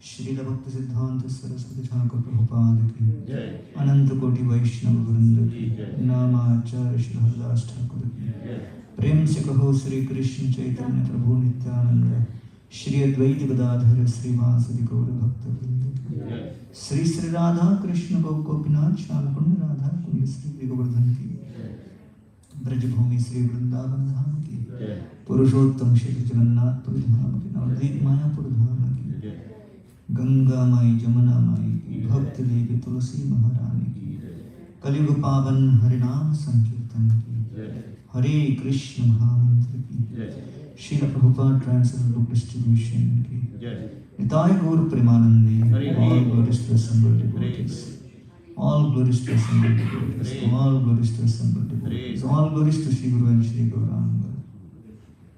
Srila Bhakti Siddhanta Saraswati Thakur Prabhupada ki Ananta Koti Vaishnava Vrinda ki Namacharya Shri Haridas Thakur ki Prem se kaho Sri Krishna Chaitanya Prabhu Nityananda Shri Advaita Gadadhara Sri Vasadi Gaura Bhakta Vrinda ki Sri Sri Radha Krishna Gopinath Shyam Kunda Radha Kunya Sri Govardhan ki Brajabhumi Sri Vrindavan Dham ki Purushottam Shri Jagannath Puri Dham ki Navadvip Mayapur Dham ki Ganga माई जमुना माई की भक्त देवी तुलसी महारानी की कलयुग पावन हरिनाम संकीर्तन की Hare Krishna Mahamantra ki. Srila Prabhupada translated book distribution ki. Nitai Gaur Premanandi. All glories to assembled devotees. All glories to assembled devotees. All glories to assembled devotees. All glories to Shri Guru and Shri Gauranga.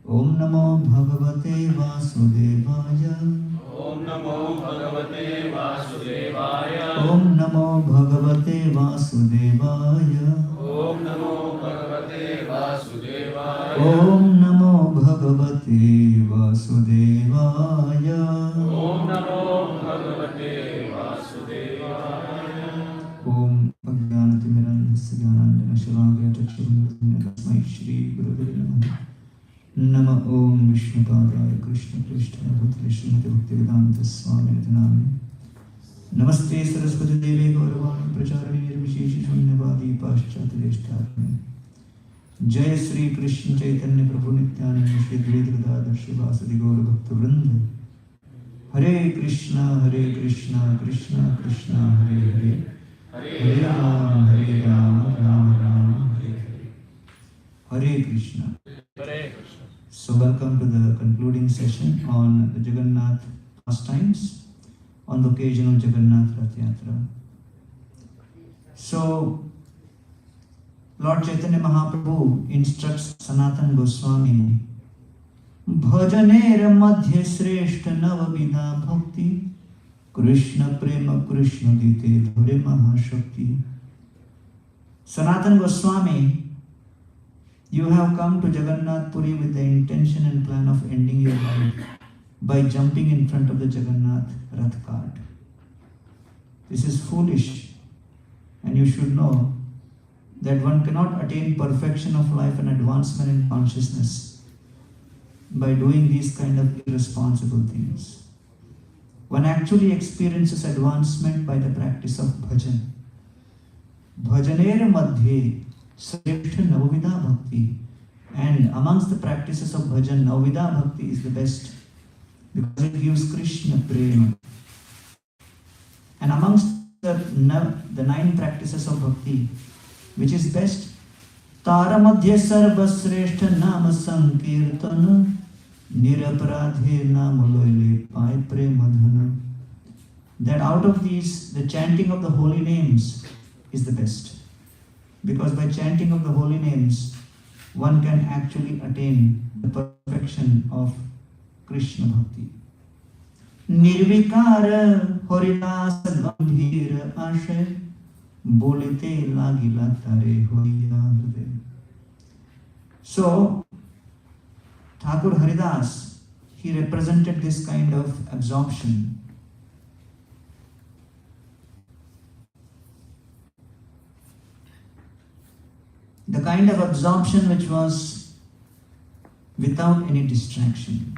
Om Namo Bhagavate Vasudevaya. Om Namo Bhagavate Vasudevaya. Om Namo Bhagavate Vasudevaya. Om Namo Bhagavate Vasudevaya. Om Namo Bhagavate Vasudevaya. Om Namo Bhagavate Vasudevaya. Om Ajnanatimirandhasya Jnananjana Shalakaya Chakshurunatmaya Tasmai Shri Gurave Namaha. Nama Om Vishnupadaya Krishna Prishthaya Bhutale Srimati Bhaktivedanta Swami Name. Namaste Saraswati Devi Gauravani Pracharani Nirvisheshi Shunyavadi Paschatadeshtarani. Jai Sri Krishna Chaitanya Prabhu Nityananda Shri Dvaita Gadadhar Srivasadi Gaura Bhakta Vrinda. Hare Krishna Krishna Krishna Hare Hare. Hare Rama Rama Rama Hare Hare. Hare Krishna. Hare Krishna. So welcome to the concluding session on the Jagannath pastimes on the occasion of Jagannath Rath Yatra. So Lord Chaitanya Mahaprabhu instructs Sanatana Goswami, Bhajaner madhya shreshta navavida bhakti Krishna prema Krishna dite dhore mahashakti. Sanatana Goswami, you have come to Jagannath Puri with the intention and plan of ending your life by jumping in front of the Jagannath Rath cart. This is foolish, and you should know that one cannot attain perfection of life and advancement in consciousness by doing these kind of irresponsible things. One actually experiences advancement by the practice of bhajan. Bhajaner madhye Sreshta Navavida Bhakti. And amongst the practices of bhajan, Navavida Bhakti is the best because it gives Krishna prema. And amongst the 9 practices of bhakti, which is best? Tara Madhya Sarva Sreshta Nama Sankirtana Niraparadhe Namaloile Pai Premadhana. That out of these, the chanting of the holy names is the best. Because by chanting of the holy names, one can actually attain the perfection of Krishna Bhakti. Nirvikara Horidas Gambhira Ashay Bolite Lagila Tare Horiyadre. So, Thakur Haridas, he represented this kind of absorption. The kind of absorption which was without any distraction.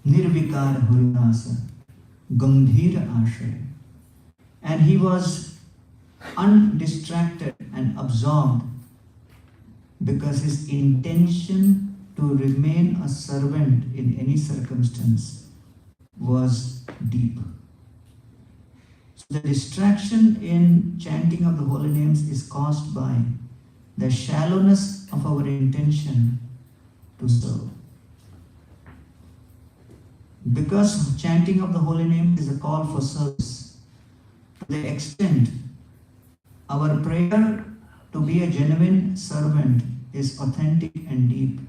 Nirvikara Harinasa, Gambhira Ashray. And he was undistracted and absorbed because his intention to remain a servant in any circumstance was deep. So the distraction in chanting of the holy names is caused by the shallowness of our intention to serve. Because chanting of the holy name is a call for service, to the extent our prayer to be a genuine servant is authentic and deep,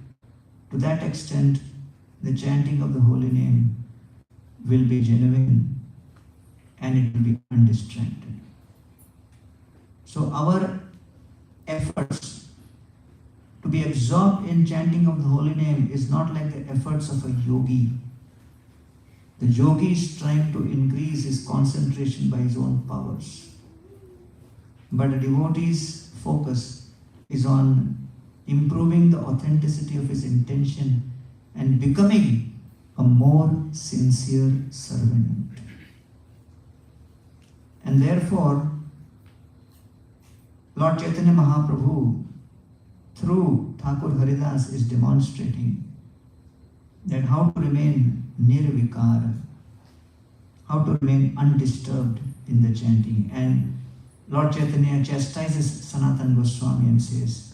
to that extent the chanting of the holy name will be genuine and it will be undistracted. So our efforts to be absorbed in chanting of the holy name is not like the efforts of a yogi. The yogi is trying to increase his concentration by his own powers. But a devotee's focus is on improving the authenticity of his intention and becoming a more sincere servant. And therefore, Lord Chaitanya Mahaprabhu, through Thakur Haridas, is demonstrating that how to remain nirvikara, how to remain undisturbed in the chanting. And Lord Chaitanya chastises Sanatana Goswami and says,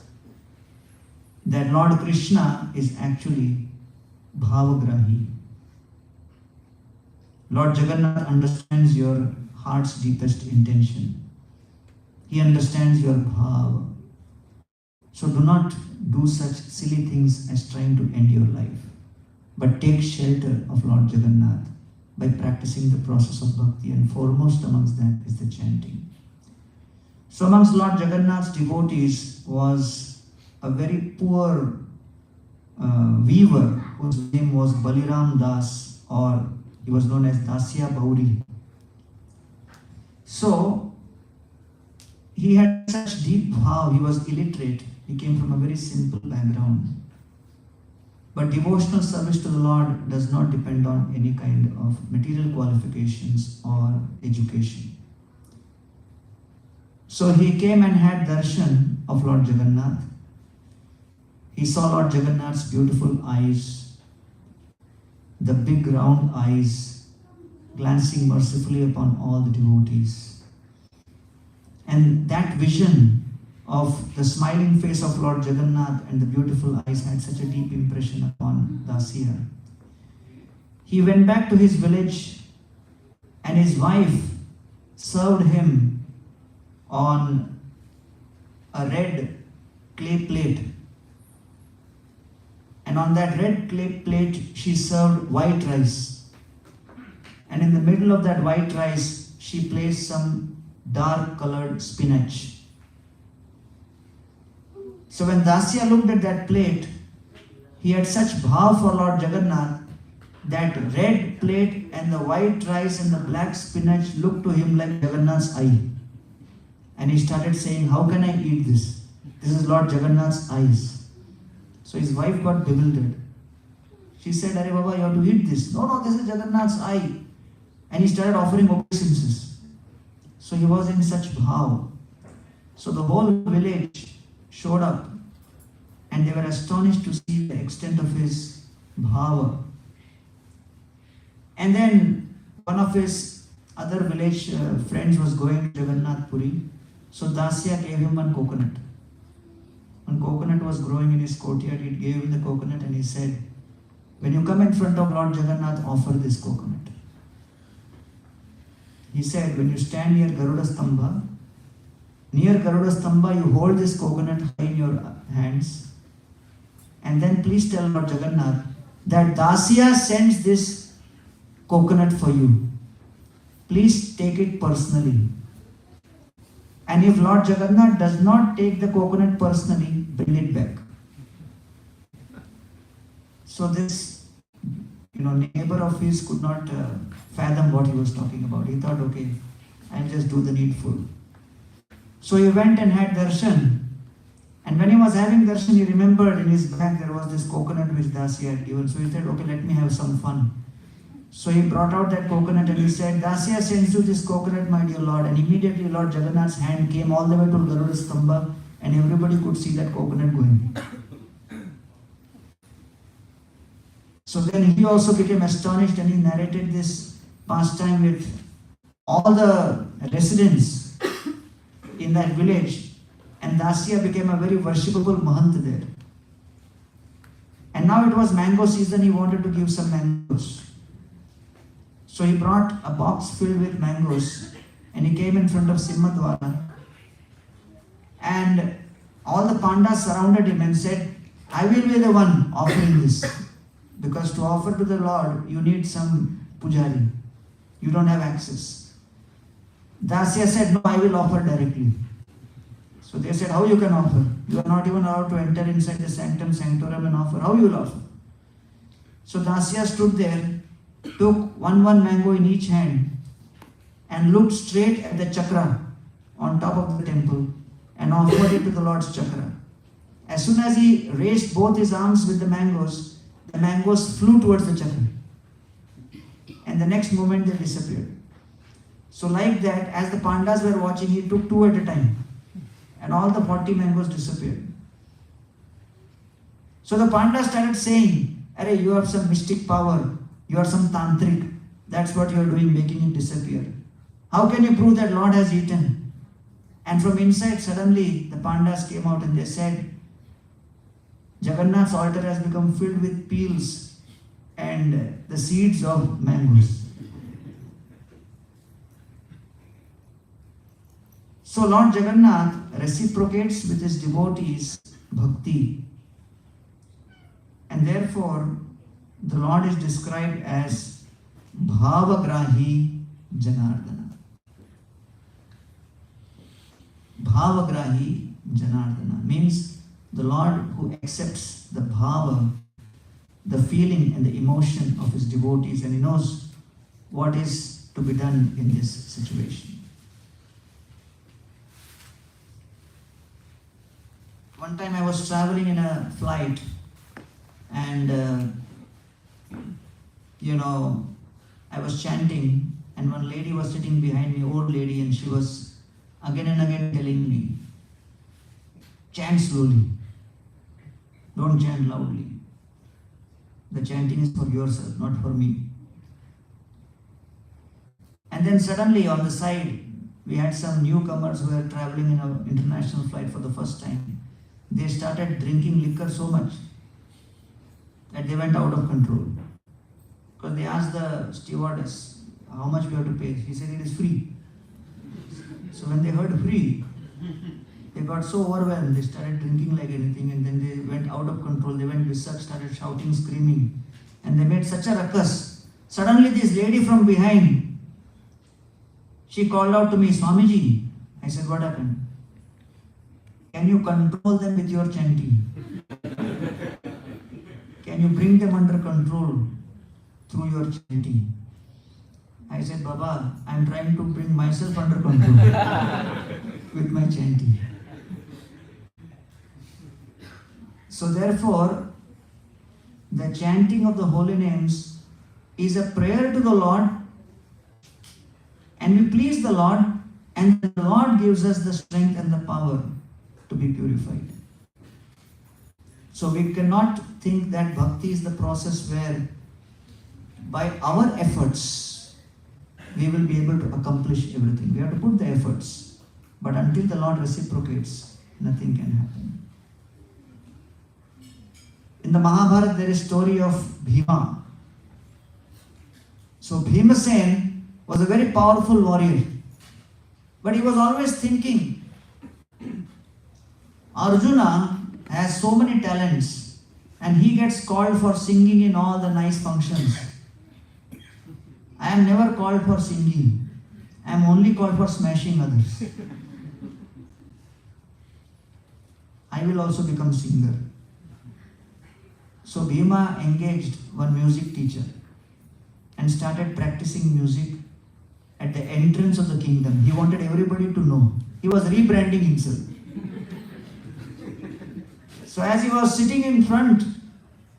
that Lord Krishna is actually bhavagrahi. Lord Jagannath understands your heart's deepest intention. He understands your bhava. So do not do such silly things as trying to end your life, but take shelter of Lord Jagannath by practicing the process of bhakti, and foremost amongst that is the chanting. So amongst Lord Jagannath's devotees was a very poor weaver whose name was Baliram Das, or he was known as Dasya Bauri. So he had such deep bhav, he was illiterate, he came from a very simple background. But devotional service to the Lord does not depend on any kind of material qualifications or education. So he came and had darshan of Lord Jagannath. He saw Lord Jagannath's beautiful eyes, the big round eyes, glancing mercifully upon all the devotees. And that vision of the smiling face of Lord Jagannath and the beautiful eyes had such a deep impression upon Dasya. He went back to his village and his wife served him on a red clay plate. And on that red clay plate, she served white rice. And in the middle of that white rice, she placed some dark colored spinach. So when Dasya looked at that plate, he had such bhav for Lord Jagannath that red plate and the white rice and the black spinach looked to him like Jagannath's eye. And he started saying, how can I eat this? This is Lord Jagannath's eyes. So his wife got bewildered. She said, Arey Baba, you have to eat this. No, this is Jagannath's eye. And he started offering obeisances. So he was in such bhav. So the whole village showed up and they were astonished to see the extent of his bhava. And then one of his other village friends was going to Jagannath Puri. So Dasya gave him one coconut. One coconut was growing in his courtyard. He gave him the coconut and he said, when you come in front of Lord Jagannath, offer this coconut. He said, when you stand near Garuda Stambha, you hold this coconut high in your hands, and then please tell Lord Jagannath that Dasya sends this coconut for you. Please take it personally. And if Lord Jagannath does not take the coconut personally, bring it back. So this neighbor of his could not fathom what he was talking about. He thought, okay, I'll just do the needful. So he went and had darshan. And when he was having darshan, he remembered in his bag there was this coconut which Dasya had given. So he said, okay, let me have some fun. So he brought out that coconut and he said, Dasya sends you this coconut, my dear Lord. And immediately Lord Jagannath's hand came all the way to Garuda Stambha and everybody could see that coconut going. So then he also became astonished and he narrated this pastime with all the residents in that village. And Dasya became a very worshipable Mahant there. And now it was mango season, he wanted to give some mangoes. So he brought a box filled with mangoes and he came in front of Simhadwara. And all the pandas surrounded him and said, I will be the one offering this. Because to offer to the Lord, you need some pujari. You don't have access. Dasya said, no, I will offer directly. So they said, how you can offer? You are not even allowed to enter inside the sanctum sanctorum and offer. How you will offer? So Dasya stood there, took one mango in each hand and looked straight at the chakra on top of the temple and offered it to the Lord's chakra. As soon as he raised both his arms with the mangoes flew towards the chakra. And the next moment they disappeared. So like that, as the pandas were watching, he took 2 at a time. And all the 40 mangoes disappeared. So the pandas started saying, Arey, you have some mystic power. You are some tantric. That's what you are doing, making it disappear. How can you prove that Lord has eaten? And from inside, suddenly, the pandas came out and they said, Jagannath's altar has become filled with peels and the seeds of mangoes. So Lord Jagannath reciprocates with his devotees bhakti, and therefore the Lord is described as Bhavagrahi Janardana. Bhavagrahi Janardana means the Lord who accepts the bhava, the feeling and the emotion of his devotees, and he knows what is to be done in this situation. One time I was traveling in a flight and I was chanting, and one lady was sitting behind me, old lady, and she was again and again telling me, chant slowly, don't chant loudly. The chanting is for yourself, not for me. And then suddenly on the side, we had some newcomers who were traveling in an international flight for the first time. They started drinking liquor so much that they went out of control. Because they asked the stewardess, how much we have to pay? He said it is free. So when they heard free, they got so overwhelmed, they started drinking like anything, and then they went out of control. They went berserk, started shouting, screaming, and they made such a ruckus. Suddenly this lady from behind, she called out to me, Swamiji. I said, what happened? Can you control them with your chanting? Can you bring them under control through your chanting? I said, Baba, I am trying to bring myself under control with my chanting. So therefore, the chanting of the holy names is a prayer to the Lord, and we please the Lord, and the Lord gives us the strength and the power to be purified. So we cannot think that bhakti is the process where by our efforts we will be able to accomplish everything. We have to put the efforts, but until the Lord reciprocates, nothing can happen. In the Mahabharata there is a story of Bhima. So Bhimasen was a very powerful warrior, but he was always thinking, Arjuna has so many talents and he gets called for singing in all the nice functions. I am never called for singing. I am only called for smashing others. I will also become singer. So Bhima engaged one music teacher and started practicing music at the entrance of the kingdom. He wanted everybody to know. He was rebranding himself. So as he was sitting in front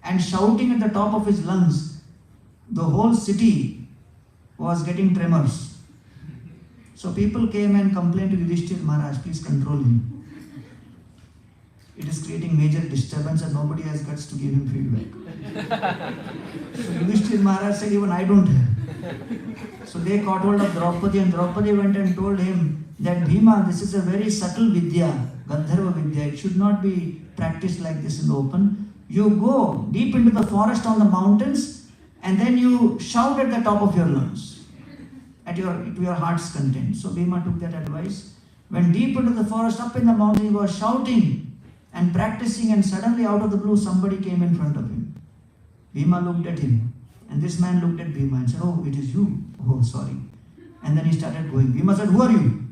and shouting at the top of his lungs, the whole city was getting tremors. So people came and complained to Yudhishthira Maharaj, please control him. It is creating major disturbance and nobody has guts to give him feedback. So Yudhishthira Maharaj said, even I don't have. So they caught hold of Draupadi, and Draupadi went and told him that Bhima, this is a very subtle vidya, Gandharva vidya. It should not be practiced like this in the open. You go deep into the forest on the mountains and then you shout at the top of your lungs to your heart's content. So Bhima took that advice, went deep into the forest, up in the mountain. He was shouting and practicing, and suddenly out of the blue somebody came in front of him. Bhima looked at him, and this man looked at Bhima and said, oh, it is you. Oh, sorry. And then he started going. Bhima said, who are you?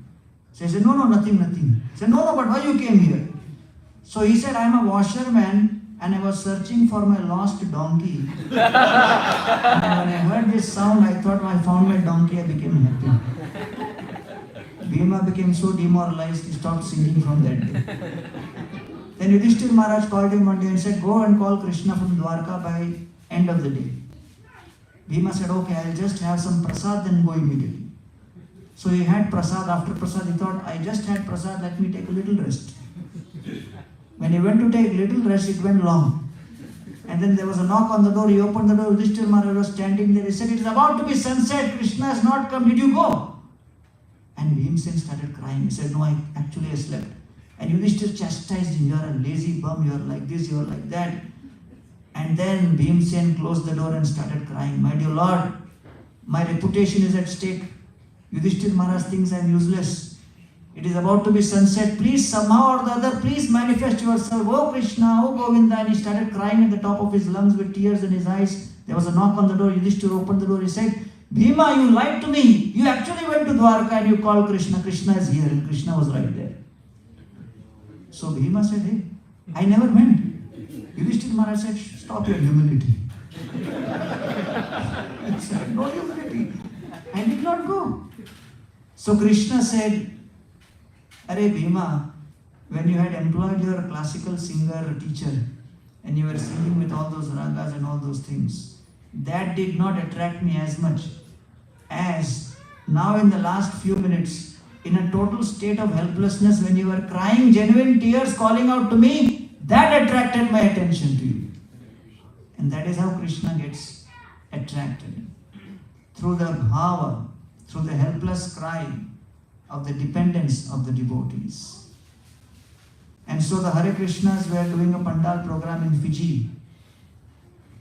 So he said, no, nothing. He said, no, but why you came here? So he said, I am a washerman and I was searching for my lost donkey. And when I heard this sound, I thought I found my donkey. I became happy. Bhima became so demoralized, he stopped singing from that day. Then Yudhishthira Maharaj called him one day and said, go and call Krishna from Dwarka by end of the day. Bhima said, okay, I'll just have some prasad, then go immediately. So he had prasad. After prasad, he thought, I just had prasad, let me take a little rest. When he went to take little rest, it went long. And then there was a knock on the door. He opened the door. Yudhishthira Maharaj was standing there. He said, it is about to be sunset. Krishna has not come. Did you go? And Bhimsen started crying. He said, no, I slept. And Yudhishthira chastised him, you are a lazy bum, you are like this, you are like that. And then Bhimsen closed the door and started crying, my dear Lord, my reputation is at stake. Yudhishthira Maharaj thinks I am useless. It is about to be sunset. Please, somehow or the other, please manifest yourself. Oh Krishna, oh Govinda. And he started crying at the top of his lungs with tears in his eyes. There was a knock on the door. Yudhishthira opened the door. He said, Bhima, you lied to me. You actually went to Dwarka and you called Krishna. Krishna is here. And Krishna was right there. So Bhima said, hey, I never went. Yudhishthira Maharaj said, stop your humility. He said, no humility. I did not go. So Krishna said, Are Bhima, when you had employed your classical singer teacher and you were singing with all those ragas and all those things, that did not attract me as much as now in the last few minutes, in a total state of helplessness, when you were crying genuine tears, calling out to me, that attracted my attention to you. And that is how Krishna gets attracted. Through the bhava, through the helpless cry of the dependence of the devotees. And so the Hare Krishnas were doing a Pandal program in Fiji.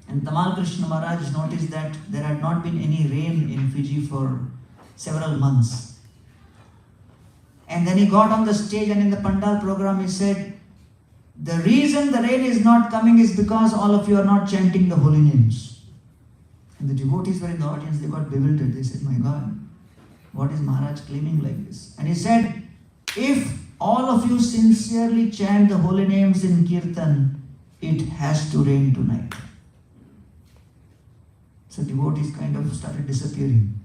And Tamal Krishna Maharaj noticed that there had not been any rain in Fiji for several months. And then he got on the stage and in the Pandal program he said, the reason the rain is not coming is because all of you are not chanting the holy names. And the devotees were in the audience, they got bewildered. They said, my God, what is Maharaj claiming like this? And he said, if all of you sincerely chant the holy names in Kirtan, it has to rain tonight. So devotees kind of started disappearing.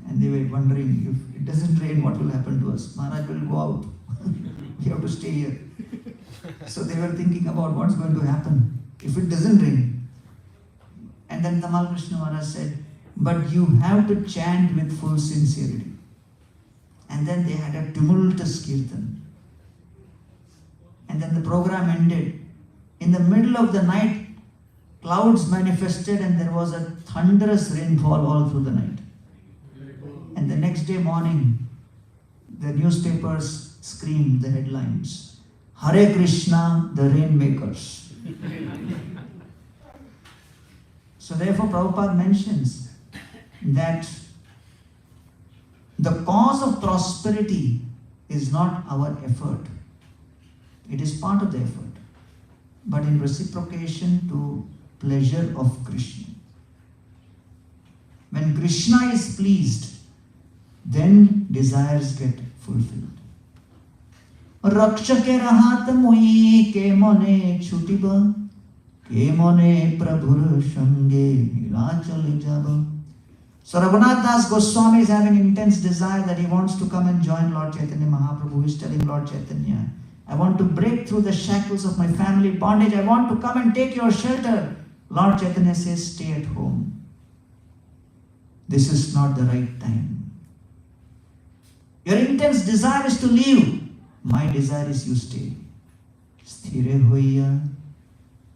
And they were wondering, if it doesn't rain, what will happen to us? Maharaj will go out. We have to stay here. So they were thinking about what's going to happen if it doesn't rain. And then Tamal Krishna Maharaj said, but you have to chant with full sincerity. And then they had a tumultuous kirtan. And then the program ended. In the middle of the night, clouds manifested and there was a thunderous rainfall all through the night. And the next day morning, the newspapers screamed the headlines, Hare Krishna, the rainmakers. So therefore Prabhupada mentions that the cause of prosperity is not our effort. It is part of the effort, but in reciprocation to pleasure of Krishna. When Krishna is pleased, then desires get fulfilled. Rakshake rahat moi ke mone chutiba, ke mone prabhur sange nilachal jaba. So Raghunath Das Goswami is having intense desire that he wants to come and join Lord Chaitanya Mahaprabhu. He is telling Lord Chaitanya, I want to break through the shackles of my family bondage. I want to come and take your shelter. Lord Chaitanya says, stay at home. This is not the right time. Your intense desire is to leave. My desire is you stay. Sthire hoiya,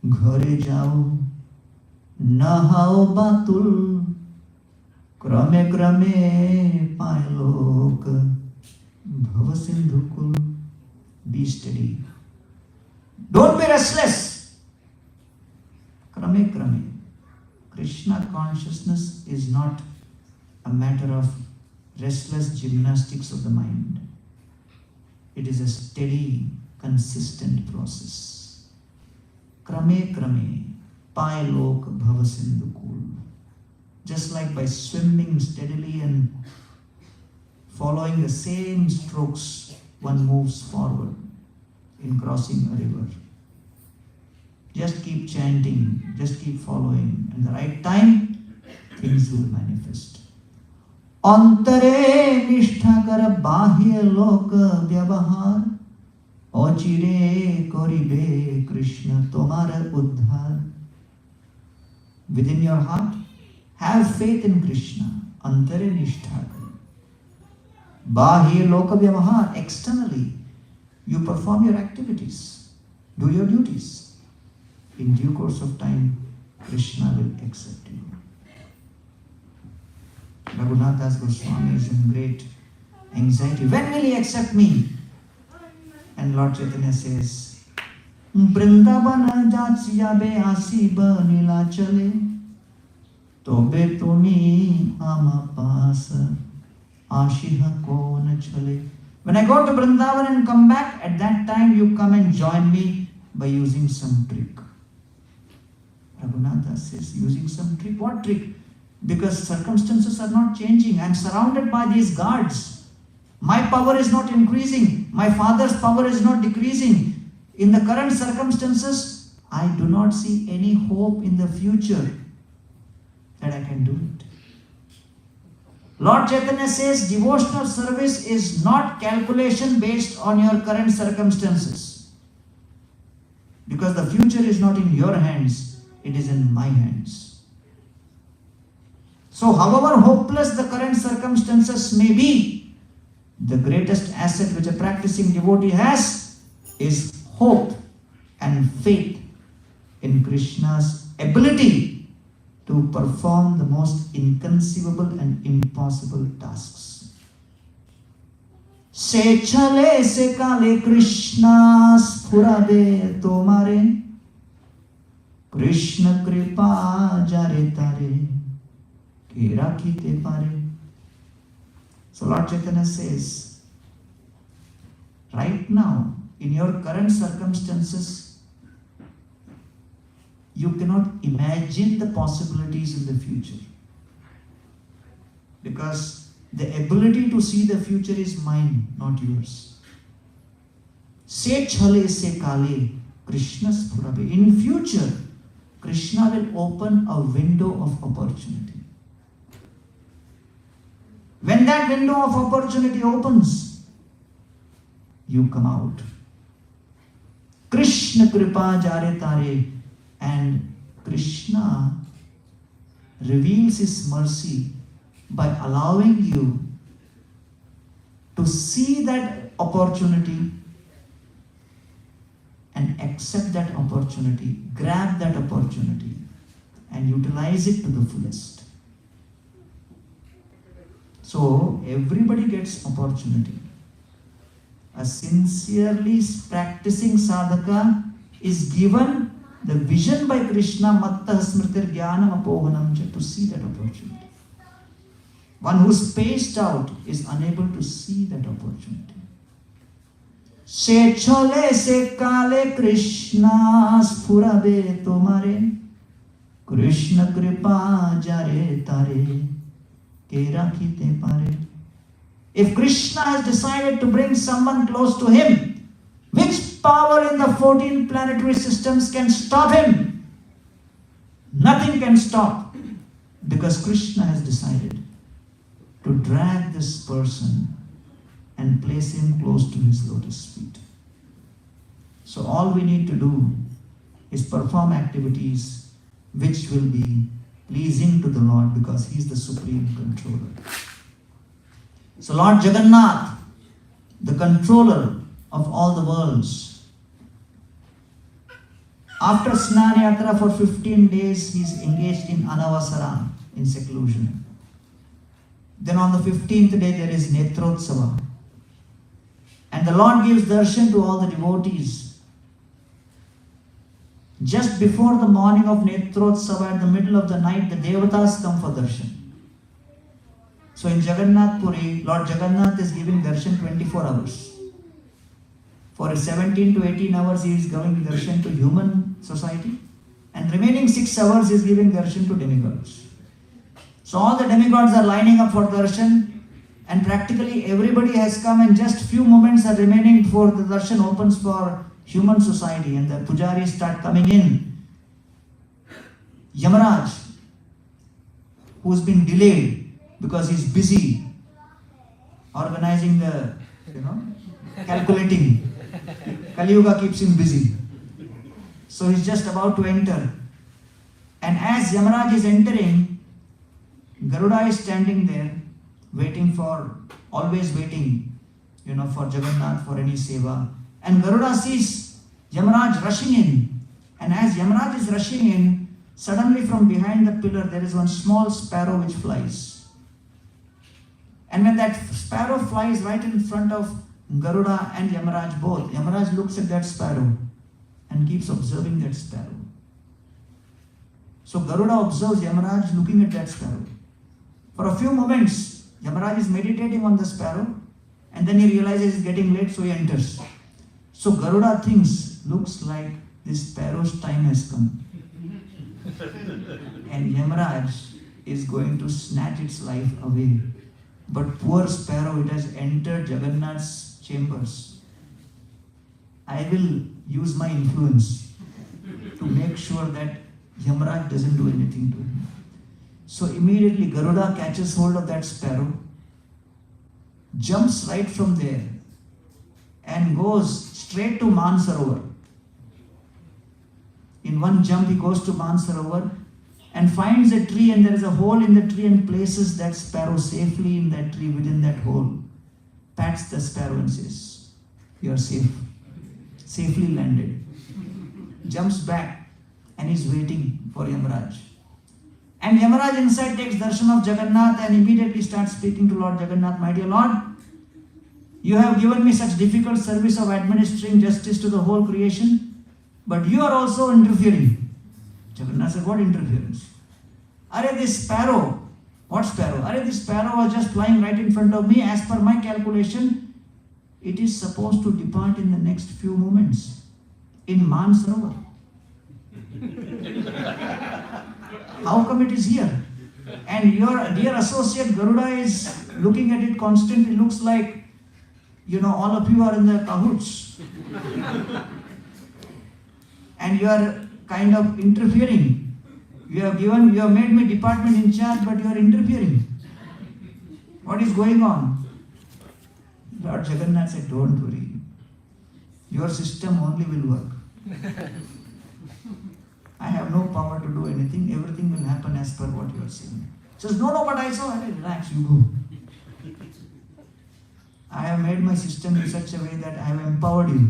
ghare jao, nahao batul, krame krame pailok, bhavasindhukul. Be steady. Don't be restless. Krame krame. Krishna consciousness is not a matter of restless gymnastics of the mind. It is a steady, consistent process. Krame krame, pailok bhavasindhukul. Just like by swimming steadily and following the same strokes, one moves forward in crossing a river. Just keep chanting, just keep following. At the right time, things will manifest. Antare nishtha kar bahya loka vyavahar, ochire koribe Krishna tomar uddhar. Within your heart, have faith in Krishna. Antare nishtha kar. Bahya loka vyavahar. Externally, you perform your activities, do your duties. In due course of time, Krishna will accept you. Raghunath Das Goswami is in great anxiety. When will he accept me? And Lord Chaitanya says, Vrindavan jatsyabe asiba nilachale tobe tumi amapasa ashiha kona chale. When I go to Vrindavan and come back, at that time you come and join me by using some trick. Raghunatha says, using some trick? What trick? Because circumstances are not changing. I am surrounded by these guards. My power is not increasing. My father's power is not decreasing. In the current circumstances, I do not see any hope in the future that I can do it. Lord Chaitanya says devotional service is not calculation based on your current circumstances. Because the future is not in your hands, it is in my hands. So however hopeless the current circumstances may be, the greatest asset which a practicing devotee has is hope and faith in Krishna's ability to perform the most inconceivable and impossible tasks. Se chale se kale Krishna sphurabe tomare Krishna kripa jare tare ke rakhite pare. So Lord Chaitanya says, right now, in your current circumstances, you cannot imagine the possibilities in the future. Because the ability to see the future is mine, not yours. Se chale se kale, Krishna sphurabe. In future, Krishna will open a window of opportunity. When that window of opportunity opens, you come out. Krishna kripa jare tare. And Krishna reveals his mercy by allowing you to see that opportunity and accept that opportunity, grab that opportunity and utilize it to the fullest. So everybody gets opportunity. A sincerely practicing sadhaka is given the vision by Krishna, matta smritir jnanam apohanam, to see that opportunity. One who is spaced out is unable to see that opportunity. Se chole se kale Krishna sphurabe tomare Krishna kripa jare tare ke rakhite pare. If Krishna has decided to bring someone close to him, which power in the 14 planetary systems can stop him? Nothing can stop, because Krishna has decided to drag this person and place him close to his lotus feet. So all we need to do is perform activities which will be pleasing to the Lord, because he is the supreme controller. So Lord Jagannath, the controller of all the worlds, after Snan Yatra for 15 days, he is engaged in Anavasara, in seclusion. Then on the 15th day, there is Netrotsava. And the Lord gives darshan to all the devotees. Just before the morning of Netrotsava, at the middle of the night, the Devatas come for darshan. So in Jagannath Puri, Lord Jagannath is giving darshan 24 hours. For 17 to 18 hours, he is giving darshan to human society. And remaining 6 hours, he is giving darshan to demigods. So all the demigods are lining up for darshan. And practically everybody has come, and just few moments are remaining before the darshan opens for human society. And the pujaris start coming in. Yamaraj, who's been delayed because he's busy organizing the, calculating. Kali Yuga keeps him busy. So he's just about to enter. And as Yamaraj is entering, Garuda is standing there, always waiting, for Jagannath, for any seva. And Garuda sees Yamaraj rushing in. And as Yamaraj is rushing in, suddenly from behind the pillar there is one small sparrow which flies. And when that sparrow flies right in front of Garuda and Yamaraj both. Yamaraj looks at that sparrow and keeps observing that sparrow. So Garuda observes Yamaraj looking at that sparrow. For a few moments, Yamaraj is meditating on the sparrow, and then he realizes it's getting late, so he enters. So Garuda thinks, looks like this sparrow's time has come. And Yamaraj is going to snatch its life away. But poor sparrow, it has entered Jagannath's chambers. I will use my influence to make sure that Yamaraj doesn't do anything to him. So immediately Garuda catches hold of that sparrow, jumps right from there, and goes straight to Mansarovar. In one jump he goes to Mansarovar and finds a tree, and there is a hole in the tree, and places that sparrow safely in that tree, within that hole. Pats the sparrow and says, "You are safe, safely landed." Jumps back and is waiting for Yamaraj. And Yamaraj inside takes darshan of Jagannath and immediately starts speaking to Lord Jagannath. "My dear Lord, you have given me such difficult service of administering justice to the whole creation, but you are also interfering." Jagannath said, "What interference?" "Arey, this sparrow." "What sparrow?" "Arey, this sparrow was just flying right in front of me. As per my calculation, it is supposed to depart in the next few moments in Mansarovar. How come it is here? And your dear associate Garuda is looking at it constantly. Looks like, all of you are in the cahoots. And you are kind of interfering. You have made me department in charge, but you are interfering. What is going on?" Lord Jagannath said, "Don't worry. Your system only will work. I have no power to do anything. Everything will happen as per what you are saying." Says, "No, but I saw." "Relax, you go. I have made my system in such a way that I have empowered you.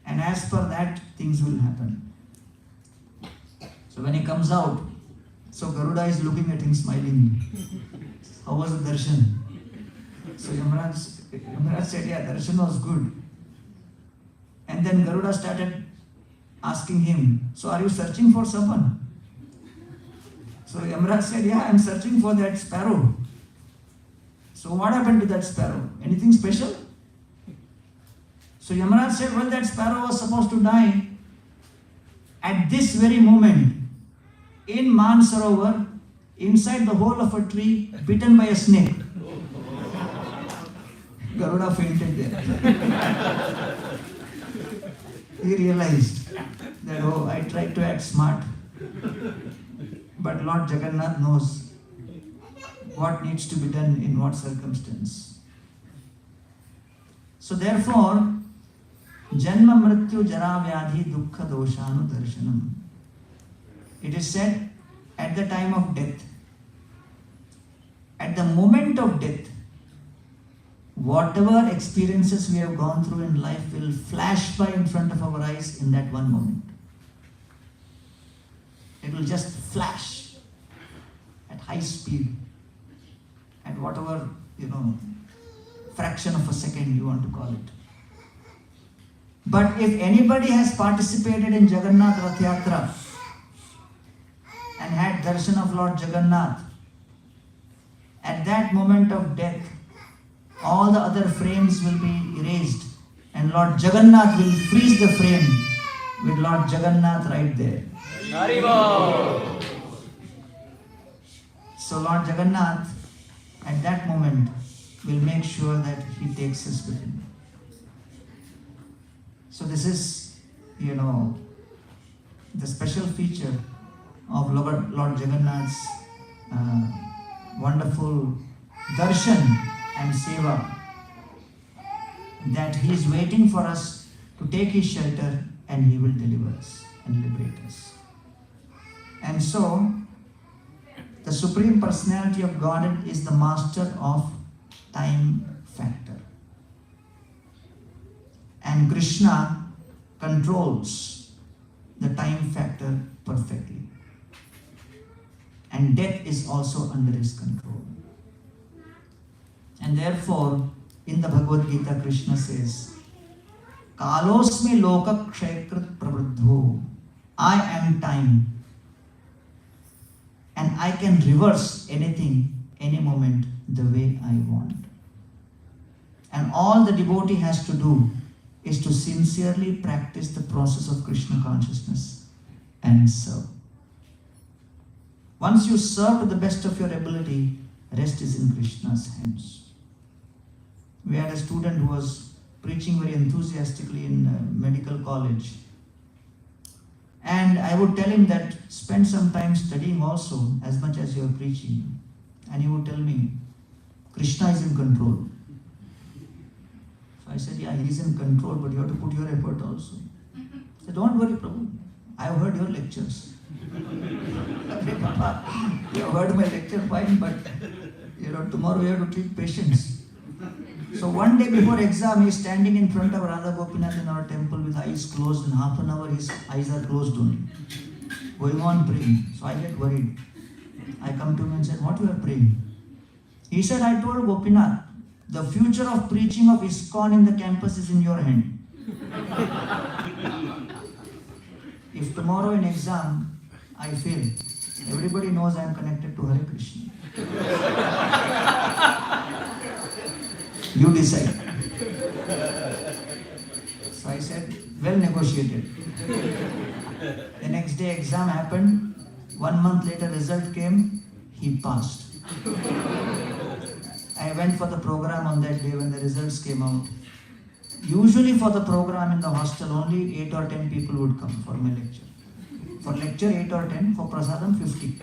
And as per that, things will happen." So when he comes out, so Garuda is looking at him smiling. "How was the darshan?" So Yamaraj said, "Yeah, darshan was good." And then Garuda started asking him, "So are you searching for someone?" So Yamaraj said, "Yeah, I am searching for that sparrow." "So what happened to that sparrow? Anything special?" So Yamaraj said, "Well, that sparrow was supposed to die at this very moment in Mansarovar, inside the hole of a tree, bitten by a snake." Garuda fainted there. He realized that, I tried to act smart, but Lord Jagannath knows what needs to be done in what circumstance. So therefore, Janma Mrityu Jara Vyadhi Dukkha Doshanu Darshanam. It is said, at the time of death, at the moment of death, whatever experiences we have gone through in life will flash by in front of our eyes in that one moment. It will just flash at high speed, at whatever, fraction of a second you want to call it. But if anybody has participated in Jagannath Rath Yatra and had darshan of Lord Jagannath, at that moment of death, all the other frames will be erased and Lord Jagannath will freeze the frame with Lord Jagannath right there. Haribo! So Lord Jagannath at that moment will make sure that he takes us with him. So this is, the special feature of Lord Jagannath's wonderful darshan and seva, that he is waiting for us to take his shelter and he will deliver us and liberate us. And so, the Supreme Personality of Godhead is the master of time factor. And Krishna controls the time factor perfectly. And death is also under his control. And therefore, In the Bhagavad Gita, Krishna says, Kalosmi loka kshayakrit pravruddho. I am time. And I can reverse anything, any moment, the way I want. And all the devotee has to do is to sincerely practice the process of Krishna consciousness and serve. Once you serve to the best of your ability, rest is in Krishna's hands. We had a student who was preaching very enthusiastically in medical college. And I would tell him that spend some time studying also as much as you are preaching. And he would tell me, Krishna is in control. So I said, yeah, he is in control, but you have to put your effort also. He said, don't worry, Prabhu. I have heard your lectures. Papa, you have heard my lecture fine, but tomorrow you have to treat patients. So one day before exam, he is standing in front of Radha Gopinath in our temple with eyes closed. In half an hour, his eyes are closed only. Going on praying. So I get worried. I come to him and said, what you are praying? He said, I told Gopinath, the future of preaching of ISKCON in the campus is in your hand. If tomorrow in exam I fail, everybody knows I am connected to Hare Krishna. You decide. So I said, well negotiated. The next day exam happened. 1 month later result came. He passed. I went for the program on that day when the results came out. Usually for the program in the hostel only 8 or 10 people would come for my lecture. For lecture 8 or 10, for prasadam 50.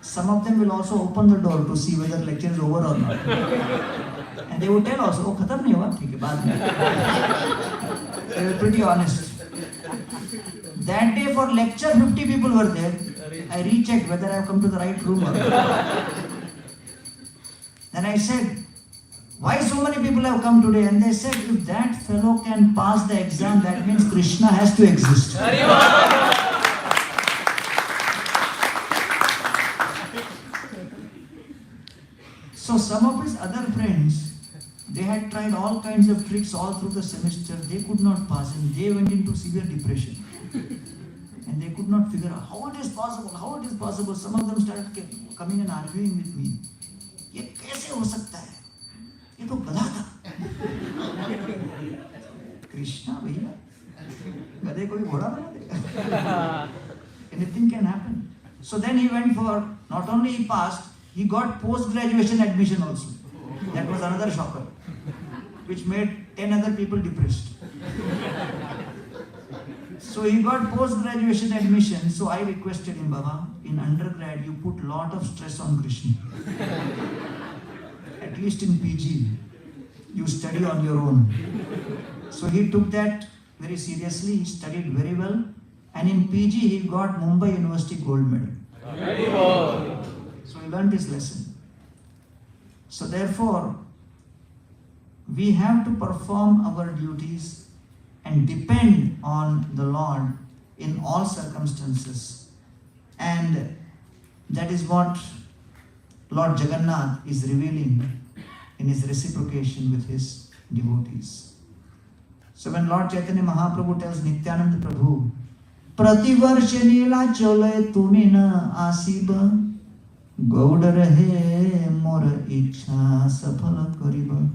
Some of them will also open the door to see whether lecture is over or not. And they would tell also, oh, khatam nahi hua, theek hai, baad mein. They were pretty honest. That day for lecture 50 people were there. I rechecked whether I have come to the right room or not. Then I said, why so many people have come today? And they said, if that fellow can pass the exam, that means Krishna has to exist. So some of his other friends, they had tried all kinds of tricks all through the semester. They could not pass and they went into severe depression. And they could not figure out how it is possible. Some of them started coming and arguing with me. ये कैसे हो सकता है? ये तो गधा था. कृष्णा भैया, गधे को भी घोड़ा बना देगा. Anything can happen. So then he went for, not only he passed, he got post-graduation admission also. That was another shocker, which made 10 other people depressed. So he got post-graduation admission. So I requested him, Baba, in undergrad you put lot of stress on Krishna. At least in PG, you study on your own. So he took that very seriously. He studied very well. And in PG he got Mumbai University gold medal. So he learned his lesson. So therefore, we have to perform our duties and depend on the Lord in all circumstances. And that is what Lord Jagannath is revealing in his reciprocation with his devotees. So when Lord Chaitanya Mahaprabhu tells Nityananda Prabhu, Prativarsha Lila chole tumina asiba, Gauda rahe mora ichha safala kariba.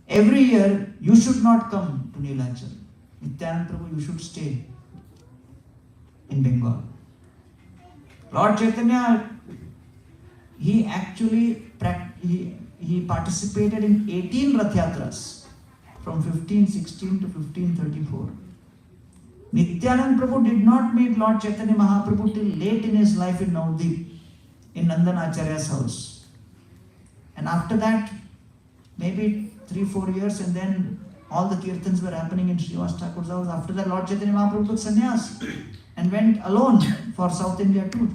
Every year, you should not come to Nilachal. Nityananda Prabhu, you should stay in Bengal. Lord Chaitanya, he actually he participated in 18 Rath Yatras from 1516 to 1534. Nityananda Prabhu did not meet Lord Chaitanya Mahaprabhu till late in his life in Navadvip, in Nandan Acharya's house. And after that, maybe 3-4 years, and then all the kirtans were happening in Srivas Thakur's house. After that, Lord Chaitanya Mahaprabhu took sannyas and went alone for South India tour.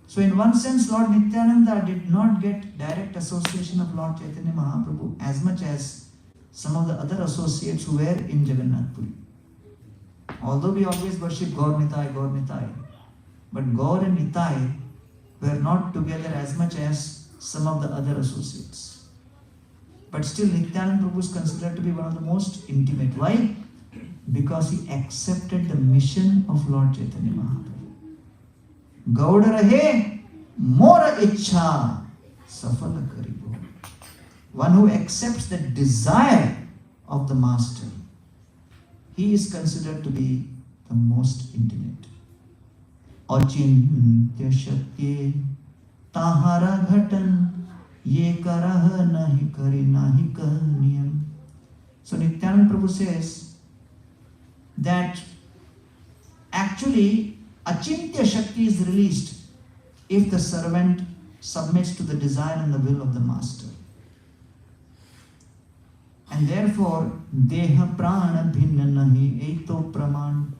So in one sense, Lord Nityananda did not get direct association of Lord Chaitanya Mahaprabhu as much as some of the other associates who were in Jagannath Puri. Although we always worship Gaur Nitai, but Gaur and Nitai were not together as much as some of the other associates. But still Nityananda Prabhu is considered to be one of the most intimate. Why? Because he accepted the mission of Lord Chaitanya Mahaprabhu. Gauda rahe, mora ichha, safala karibo. One who accepts the desire of the master, he is considered to be the most intimate. Achintya shakye tahara ghatan ye karah nahi kari nahi kahniyam. So Nityananda Prabhu says that actually Achintya Shakti is released if the servant submits to the desire and the will of the master. And therefore, Deha Prana Bhinna Nahi Eito Praman.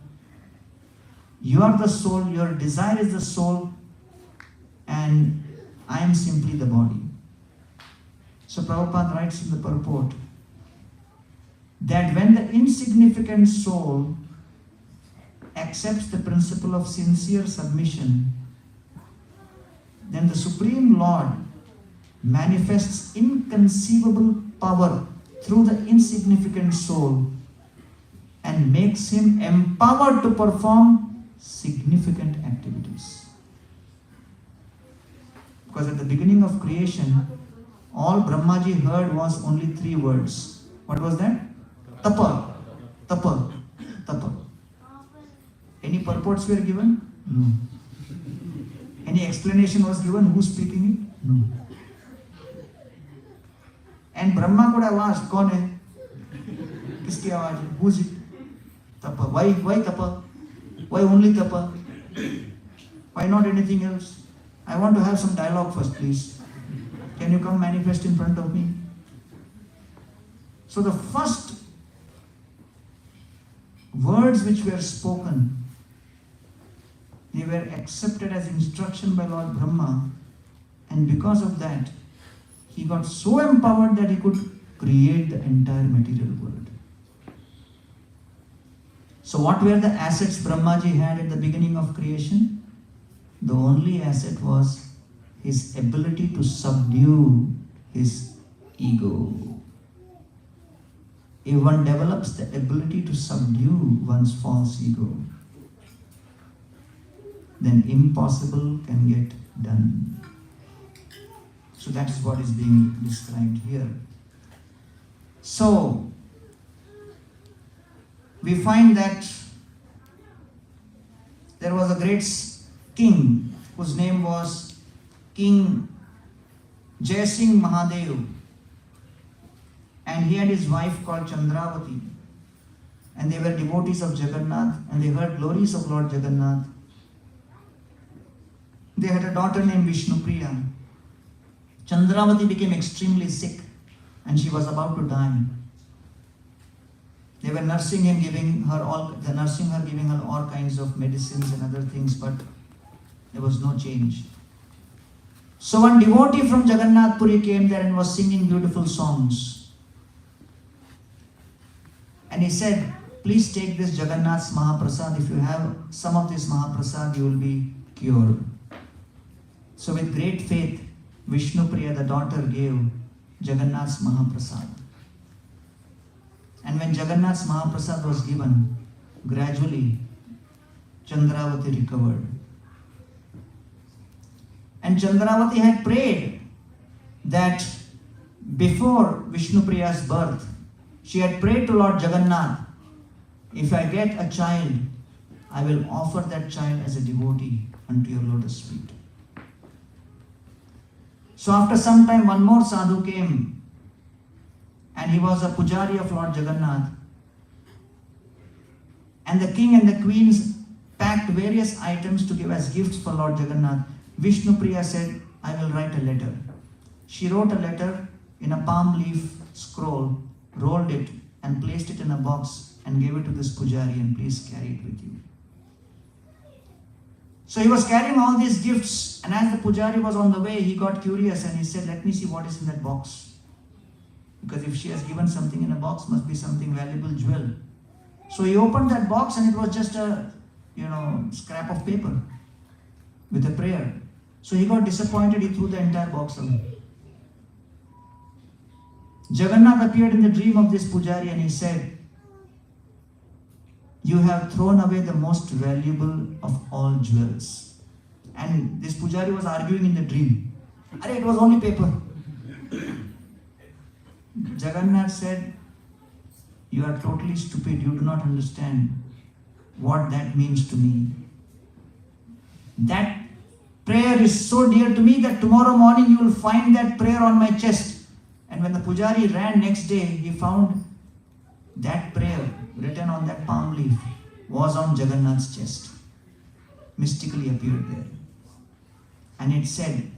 You are the soul, your desire is the soul, and I am simply the body. So Prabhupada writes in the purport that when the insignificant soul accepts the principle of sincere submission, then the Supreme Lord manifests inconceivable power through the insignificant soul and makes him empowered to perform significant activities. Because at the beginning of creation, all Brahmaji heard was only 3 words. What was that? Tapa, tapa, tapa. Any purports were given? No. Any explanation was given? Who's speaking it? No. And Brahma could have asked, "Kaun hai? Kiski awaaz hai? Who's it?" Tapa. Why tapa? Why only tapa? Why not anything else? I want to have some dialogue first, please. Can you come manifest in front of me? So the first words which were spoken, they were accepted as instruction by Lord Brahma, and because of that, he got so empowered that he could create the entire material world. So what were the assets Brahmaji had at the beginning of creation? The only asset was his ability to subdue his ego. If one develops the ability to subdue one's false ego, then impossible can get done. So that is what is being described here. So, we find that there was a great king whose name was King Jai Singh Mahadev, and he had his wife called Chandravati, and they were devotees of Jagannath, and they heard glories of Lord Jagannath. They had a daughter named Vishnupriya. Chandravati became extremely sick and she was about to die. They were nursing him, giving her all kinds of medicines and other things, but there was no change. So one devotee from Jagannath Puri came there and was singing beautiful songs. And he said, "Please take this Jagannath's Mahaprasad. If you have some of this Mahaprasad, you will be cured." So with great faith, Vishnupriya, the daughter, gave Jagannath's Mahaprasad. And when Jagannath's Mahaprasad was given, gradually Chandravati recovered. And Chandravati had prayed that before Vishnupriya's birth, she had prayed to Lord Jagannath, "If I get a child, I will offer that child as a devotee unto your lotus feet." So after some time, one more sadhu came, and he was a pujari of Lord Jagannath. And the king and the queens packed various items to give as gifts for Lord Jagannath. Vishnupriya said, "I will write a letter." She wrote a letter in a palm leaf scroll, rolled it and placed it in a box and gave it to this pujari, and "Please carry it with you." So he was carrying all these gifts, and as the pujari was on the way, he got curious and he said, "Let me see what is in that box. Because if she has given something in a box, must be something valuable, jewel." So he opened that box and it was just a scrap of paper with a prayer. So he got disappointed, he threw the entire box away. Jagannath appeared in the dream of this pujari and he said, "You have thrown away the most valuable of all jewels." And this pujari was arguing in the dream. It was only paper. Jagannath said, "You are totally stupid. You do not understand what that means to me. That prayer is so dear to me that tomorrow morning you will find that prayer on my chest." And when the pujari ran next day, he found that prayer written on that palm leaf was on Jagannath's chest. Mystically appeared there. And it said,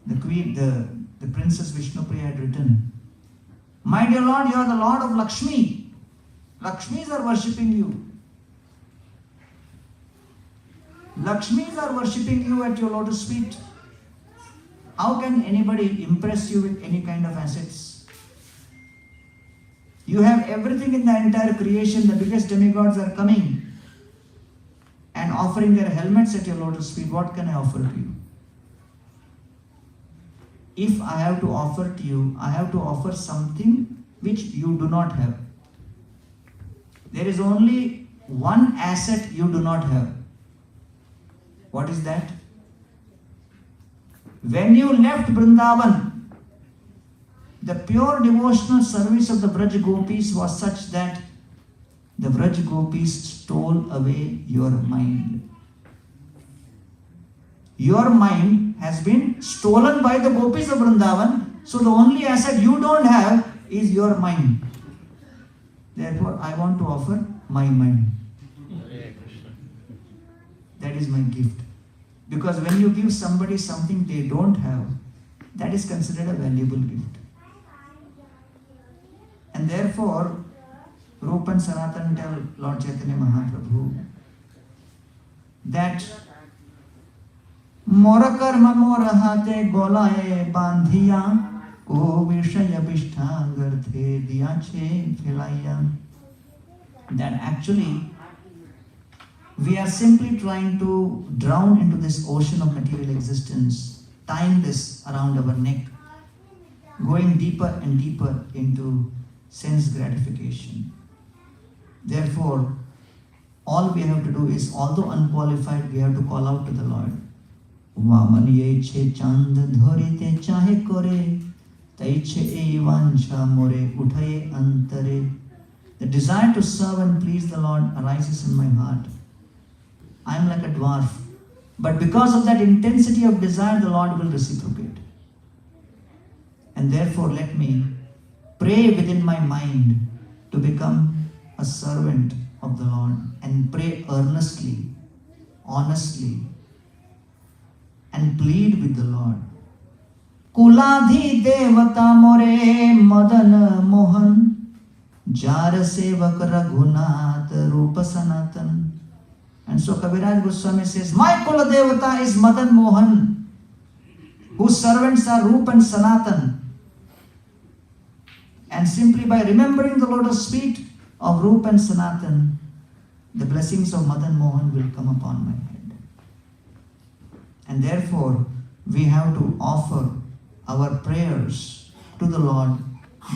the Princess Vishnupriya had written, "My dear Lord, you are the Lord of Lakshmi. Lakshmis are worshipping you. Lakshmis are worshipping you at your lotus feet. How can anybody impress you with any kind of assets? You have everything in the entire creation. The biggest demigods are coming and offering their helmets at your lotus feet. What can I offer to you? If I have to offer to you, I have to offer something which you do not have. There is only one asset you do not have. What is that? When you left Vrindavan, the pure devotional service of the Braj Gopis was such that the Braj Gopis stole away your mind. Your mind has been stolen by the Gopis of Vrindavan, so the only asset you don't have is your mind. Therefore, I want to offer my mind. That is my gift. Because when you give somebody something they don't have, that is considered a valuable gift. And therefore, Rupa and Sanatan tell Lord Chaitanya Mahaprabhu that Mora karma mora hate golaye bandhiya ko vishaya vishtha garthe diyache philaya. That actually we are simply trying to drown into this ocean of material existence, tying this around our neck, going deeper and deeper into sense gratification. Therefore, all we have to do is, although unqualified, we have to call out to the Lord. Vaman yeche chand dhorite chahe kore, taiche e vancha more uthaye antare. The desire to serve and please the Lord arises in my heart. I am like a dwarf, but because of that intensity of desire, the Lord will reciprocate. And therefore, let me pray within my mind to become a servant of the Lord and pray earnestly, honestly, and plead with the Lord. Kuladhi devata more madan mohan, jar sevak raghunath rupa sanatan. And so Kaviraj Goswami says, my Kula Devata is Madan Mohan, whose servants are Rupa and Sanatan. And simply by remembering the lotus feet of Rupa and Sanatan, the blessings of Madan Mohan will come upon my head. And therefore, we have to offer our prayers to the Lord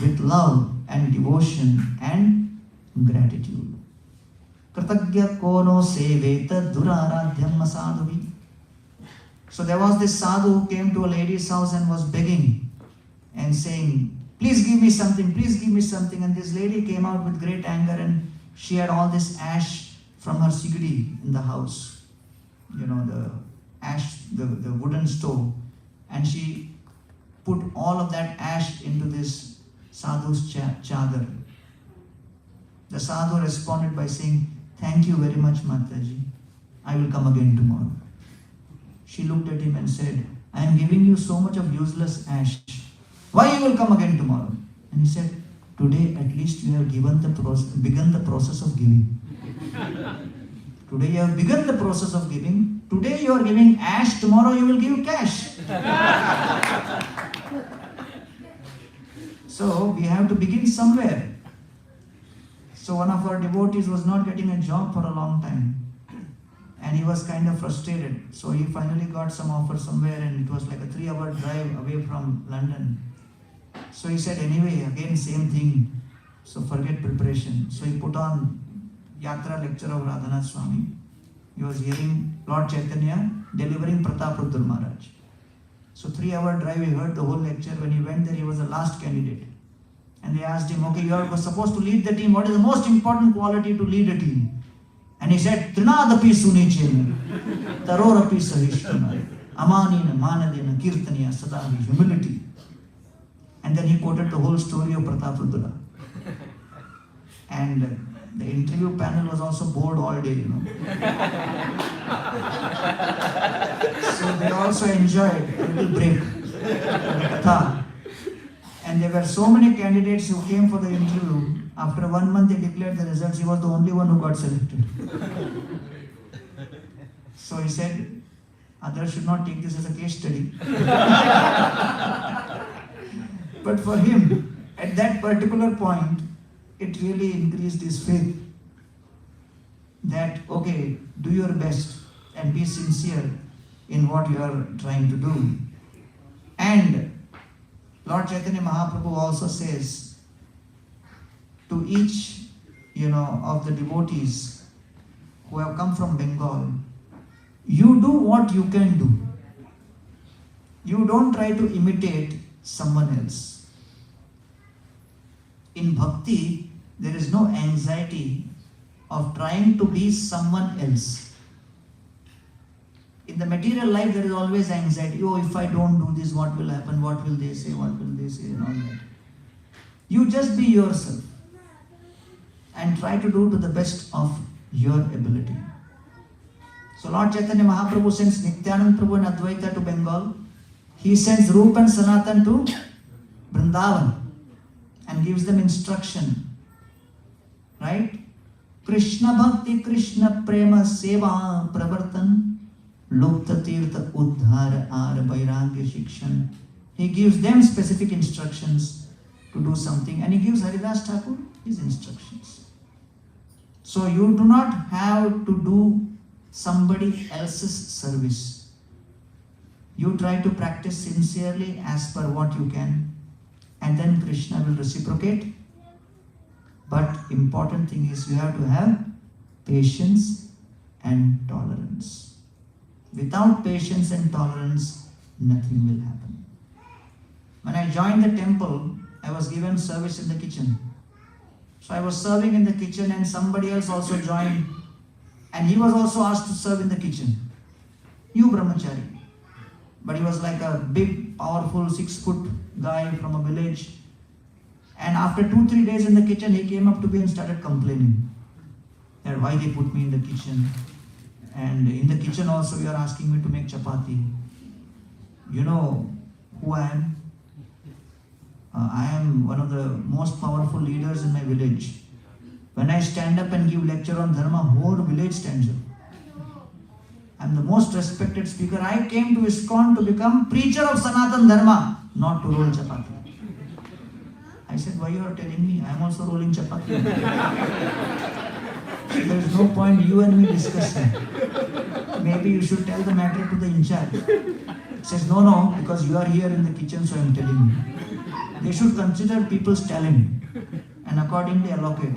with love and devotion and gratitude. Kratagya kono seveta duraradhyam sadhuvi. So there was this sadhu who came to a lady's house and was begging and saying, please give me something, please give me something. And this lady came out with great anger and she had all this ash from her sigdi in the house. You know, the ash, the wooden stove. And she put all of that ash into this sadhu's chadar. The sadhu responded by saying, thank you very much, Mataji. I will come again tomorrow. She looked at him and said, I am giving you so much of useless ash. Why you will come again tomorrow? And he said, today at least you have begun the process of giving. Today you have begun the process of giving. Today you are giving ash, tomorrow you will give cash. So we have to begin somewhere. So one of our devotees was not getting a job for a long time. and he was kind of frustrated. So he finally got some offer somewhere, and it was like a 3-hour drive away from London. So he said, anyway, again same thing. So forget preparation. So he put on Yatra lecture of Radhanath Swami. He was hearing Lord Chaitanya delivering Pratapruddha Maharaj. So 3-hour drive, he heard the whole lecture. When he went there, he was the last candidate. And they asked him, okay, you are supposed to lead the team. What is the most important quality to lead a team? And he said, Trinadapi sunichena, tarorapi sahishtana, amanina, manadena, kirtaniya, sadahi, humility. And then he quoted the whole story of Pratapruddha. And the interview panel was also bored all day, So they also enjoyed a little break, the katha. And there were so many candidates who came for the interview. After 1 month, they declared the results. He was the only one who got selected. So he said, others should not take this as a case study. But for him, at that particular point, it really increased his faith that, okay, do your best and be sincere in what you are trying to do. And Lord Chaitanya Mahaprabhu also says to each, of the devotees who have come from Bengal, you do what you can do. You don't try to imitate someone else. In bhakti, there is no anxiety of trying to be someone else. In the material life, there is always anxiety. Oh, if I don't do this, what will happen? What will they say? What will they say? And all that. You just be yourself and try to do to the best of your ability. So Lord Chaitanya Mahaprabhu sends Nityanand Prabhu and Advaita to Bengal. He sends Rupa and Sanatan to Vrindavan and gives them instruction. Right? Krishna Bhakti, Krishna Prema Seva Pravartan Lupta Tirtha Uddhara Ara Vairagya Shikshan. He gives them specific instructions to do something, and he gives Haridas Thakur his instructions. So you do not have to do somebody else's service. You try to practice sincerely as per what you can, and then Krishna will reciprocate. But important thing is you have to have patience and tolerance. Without patience and tolerance, nothing will happen. When I joined the temple, I was given service in the kitchen. So I was serving in the kitchen, and somebody else also joined, and he was also asked to serve in the kitchen. New brahmachari. But he was like a big, powerful 6-foot guy from a village. And after 2-3 days in the kitchen, he came up to me and started complaining that why they put me in the kitchen. And in the kitchen also, you are asking me to make chapati. You know who I am? I am one of the most powerful leaders in my village. When I stand up and give lecture on dharma, whole village stands up. I am the most respected speaker. I came to ISKCON to become preacher of Sanatan Dharma, not to roll chapati. I said, why you are telling me? I am also rolling chapati. So there is no point you and me discussing. Maybe you should tell the matter to the in charge. He says, no, because you are here in the kitchen, so I am telling you. They should consider people's talent and accordingly allocate.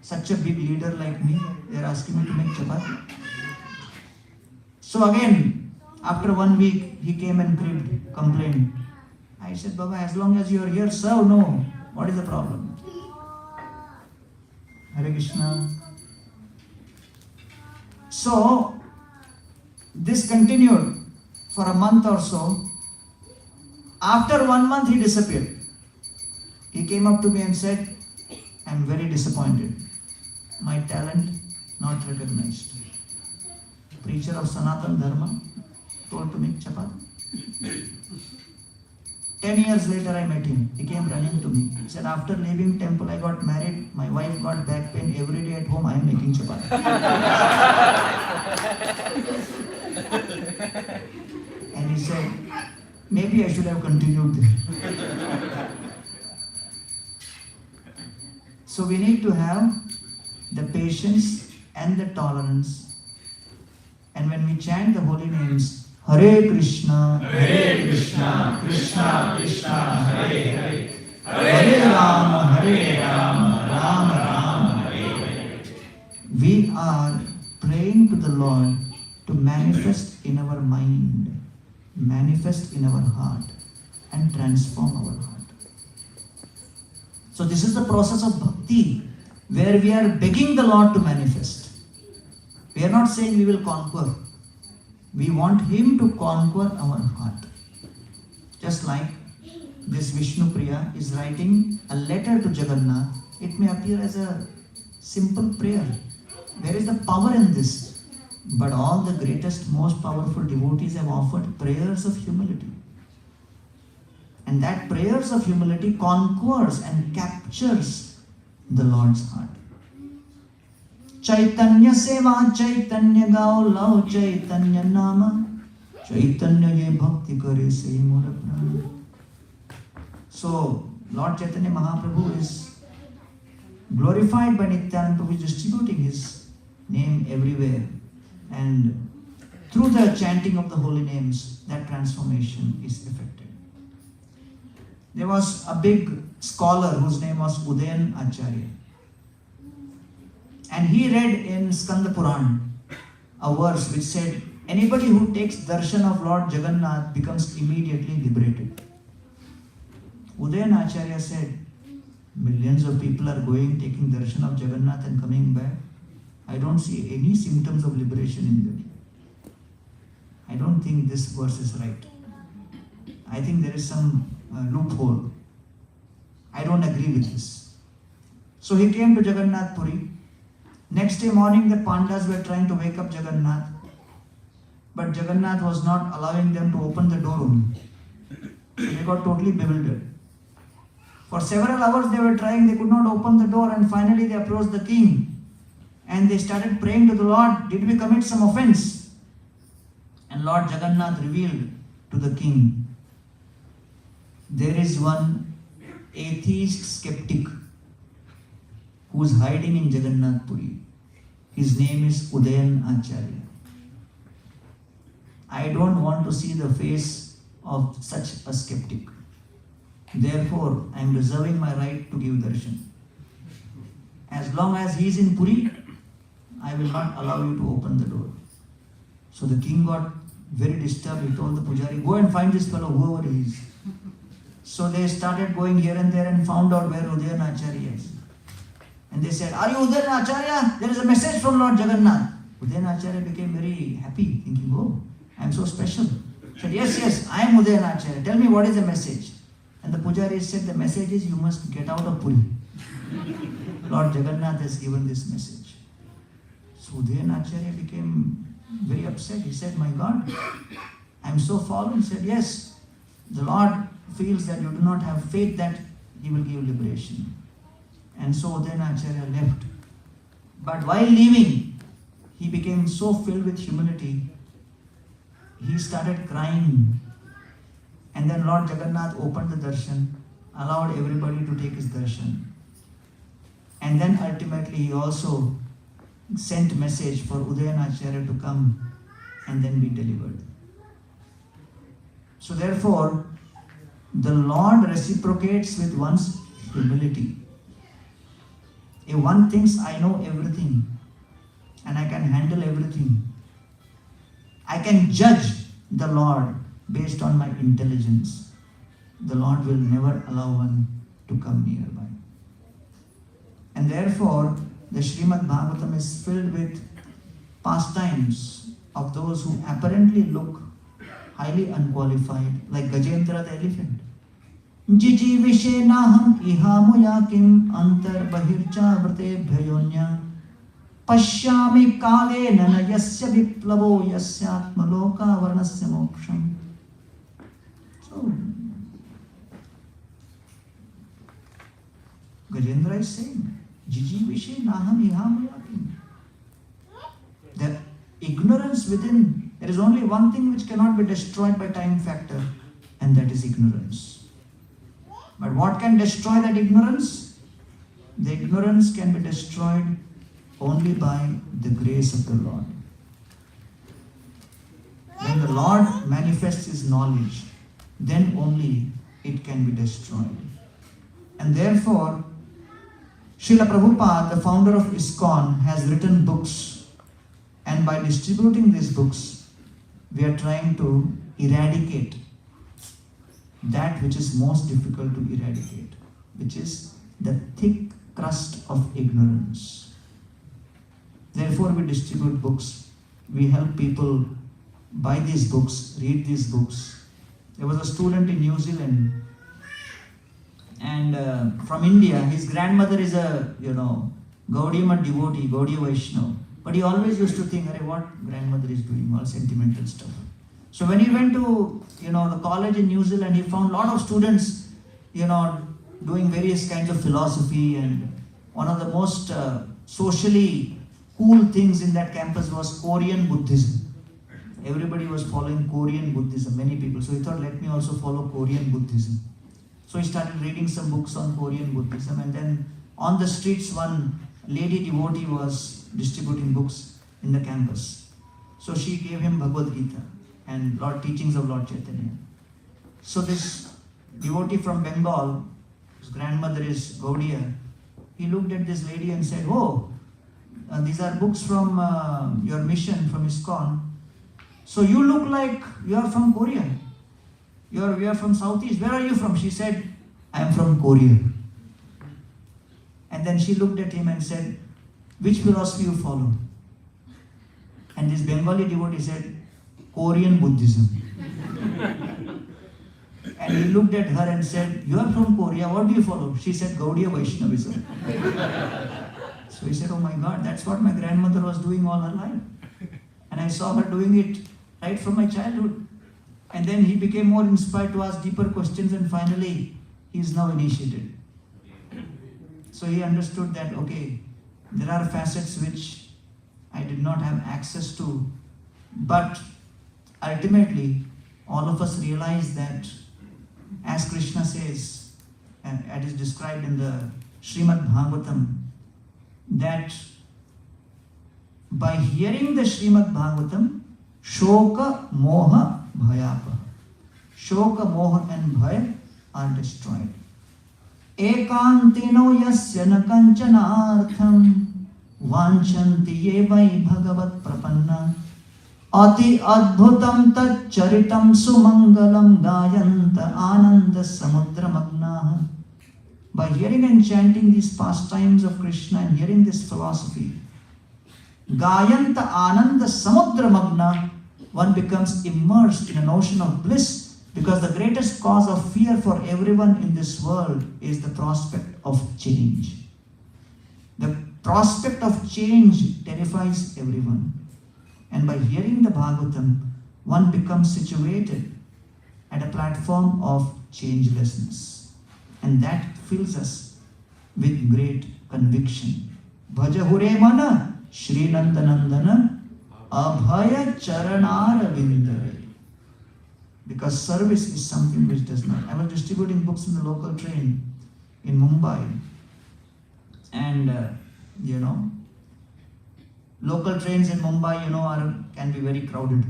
Such a big leader like me, they are asking me to make chapati. So again, after 1 week, he came and complained. I said, Baba, as long as you are here, serve, no. What is the problem? Hare Krishna. So, this continued for a month or so. After 1 month, he disappeared. He came up to me and said, I am very disappointed. My talent not recognized. Preacher of Sanatan Dharma told to make chapati. 10 years later, I met him. He came running to me. He said, after leaving temple, I got married. My wife got back pain. Every day at home, I am making chapati. And he said, maybe I should have continued there. So we need to have the patience and the tolerance And when we chant the holy names, Hare Krishna, Krishna, Krishna Krishna, Hare Hare, Hare Rama, Rama Rama, Hare Hare. we are praying to the Lord to manifest in our mind, manifest in our heart, and transform our heart. So this is the process of bhakti, where we are begging the Lord to manifest. We are not saying we will conquer. We want Him to conquer our heart. Just like this Vishnu Priya is writing a letter to Jagannath, it may appear as a simple prayer. There is the power in this. But all the greatest, most powerful devotees have offered prayers of humility. And that prayers of humility conquers and captures the Lord's heart. Chaitanya seva Chaitanya gao lao Chaitanya nama Chaitanya ye bhakti kare se mora prana. So Lord Chaitanya Mahaprabhu is glorified by Nityananda, who is distributing his name everywhere. And through the chanting of the holy names, that transformation is effected. There was a big scholar whose name was Udayan Acharya. And he read in Skanda Puran a verse which said, anybody who takes darshan of Lord Jagannath becomes immediately liberated. Udayan Acharya said, millions of people are going, taking darshan of Jagannath and coming back. I don't see any symptoms of liberation in them. I don't think this verse is right. I think there is some loophole. I don't agree with this. So he came to Jagannath Puri. Next day morning, the Pandavas were trying to wake up Jagannath, but Jagannath was not allowing them to open the door only. They got totally bewildered. For several hours they were trying, they could not open the door, and finally they approached the king and they started praying to the Lord, did we commit some offense? And Lord Jagannath revealed to the king, there is one atheist skeptic who is hiding in Jagannath Puri. His name is Udayan Acharya. I don't want to see the face of such a skeptic. Therefore, I am reserving my right to give darshan. As long as he is in Puri, I will not allow you to open the door. So the king got very disturbed. He told the pujari, go and find this fellow, whoever he is. So they started going here and there and found out where Udayan Acharya is. And they said, are you Udayan Acharya? There is a message from Lord Jagannath. Udayan Acharya became very happy, thinking, oh, I am so special. He said, yes, I am Udayan Acharya. Tell me what is the message. And the pujari said, the message is you must get out of Puri. Lord Jagannath has given this message. So Udayan Acharya became very upset. He said, my God, I am so fallen. He said, yes, the Lord feels that you do not have faith that He will give liberation. And so Udayan Acharya left. But while leaving, he became so filled with humility, he started crying. And then Lord Jagannath opened the darshan, allowed everybody to take his darshan. And then ultimately he also sent message for Udayan Acharya to come and then be delivered. So therefore, the Lord reciprocates with one's humility. If one thinks I know everything and I can handle everything, I can judge the Lord based on my intelligence, the Lord will never allow one to come nearby. And therefore, the Srimad Bhagavatam is filled with pastimes of those who apparently look highly unqualified, like Gajendra the elephant. Jiji vishe naham ihamuya kim antar bahircha vrate bhayonya pashyami kale nana yasya viplavo yasya atmaloka varnasya moksham. So, Gajendra is saying, Jiji vishe naham ihamuya kim. The ignorance within, there is only one thing which cannot be destroyed by time factor, and that is ignorance. But what can destroy that ignorance? The ignorance can be destroyed only by the grace of the Lord. Lord manifests His knowledge, then only it can be destroyed. And therefore, Srila Prabhupada, the founder of ISKCON, has written books, and by distributing these books, we are trying to eradicate that which is most difficult to eradicate, which is the thick crust of ignorance. Therefore, we distribute books. We help people buy these books, read these books. There was a student in New Zealand, and from India. His grandmother is a, Gaudiya devotee, Gaudiya Vaishnava. But he always used to think, what grandmother is doing, all sentimental stuff. So when he went to, the college in New Zealand, he found a lot of students, doing various kinds of philosophy, and one of the most socially cool things in that campus was Korean Buddhism. Everybody was following Korean Buddhism, many people. So he thought, let me also follow Korean Buddhism. So he started reading some books on Korean Buddhism, and then on the streets, one lady devotee was distributing books in the campus. So she gave him Bhagavad Gita and teachings of Lord Chaitanya. So this devotee from Bengal, his grandmother is Gaudiya, he looked at this lady and said, these are books from your mission, from ISKCON. So you look like you are from Korea. We are from Southeast. Where are you from? She said, I am from Korea. And then she looked at him and said, which philosophy you follow? And this Bengali devotee said, Korean Buddhism. And he looked at her and said, you are from Korea, what do you follow? She said, Gaudiya Vaishnavism. So he said, oh my God, that's what my grandmother was doing all her life. And I saw her doing it right from my childhood. And then he became more inspired to ask deeper questions, and finally he is now initiated. So he understood that, there are facets which I did not have access to, but ultimately all of us realize that, as Krishna says, and it is described in the Srimad Bhagavatam, that by hearing the Srimad Bhagavatam, Shoka, Moha, Bhayapa. Shoka, Moha and Bhaya are destroyed. Ekantino yasya na kanchanartham vanchanti ye vai bhagavat prapanna ati adbhutam tat charitam sumangalam gayanta ananda samudra magnaha. By hearing and chanting these pastimes of Krishna and hearing this philosophy, Gayanta Ananda Samudra Magna, one becomes immersed in an ocean of bliss, because the greatest cause of fear for everyone in this world is the prospect of change. The prospect of change terrifies everyone. And by hearing the Bhagavatam, one becomes situated at a platform of changelessness. And that fills us with great conviction. Bhajahure mana Shri Nandanandana Abhaya Charanara Vindare. Because service is something which does not. I was distributing books in the local train in Mumbai. And, local trains in Mumbai, can be very crowded.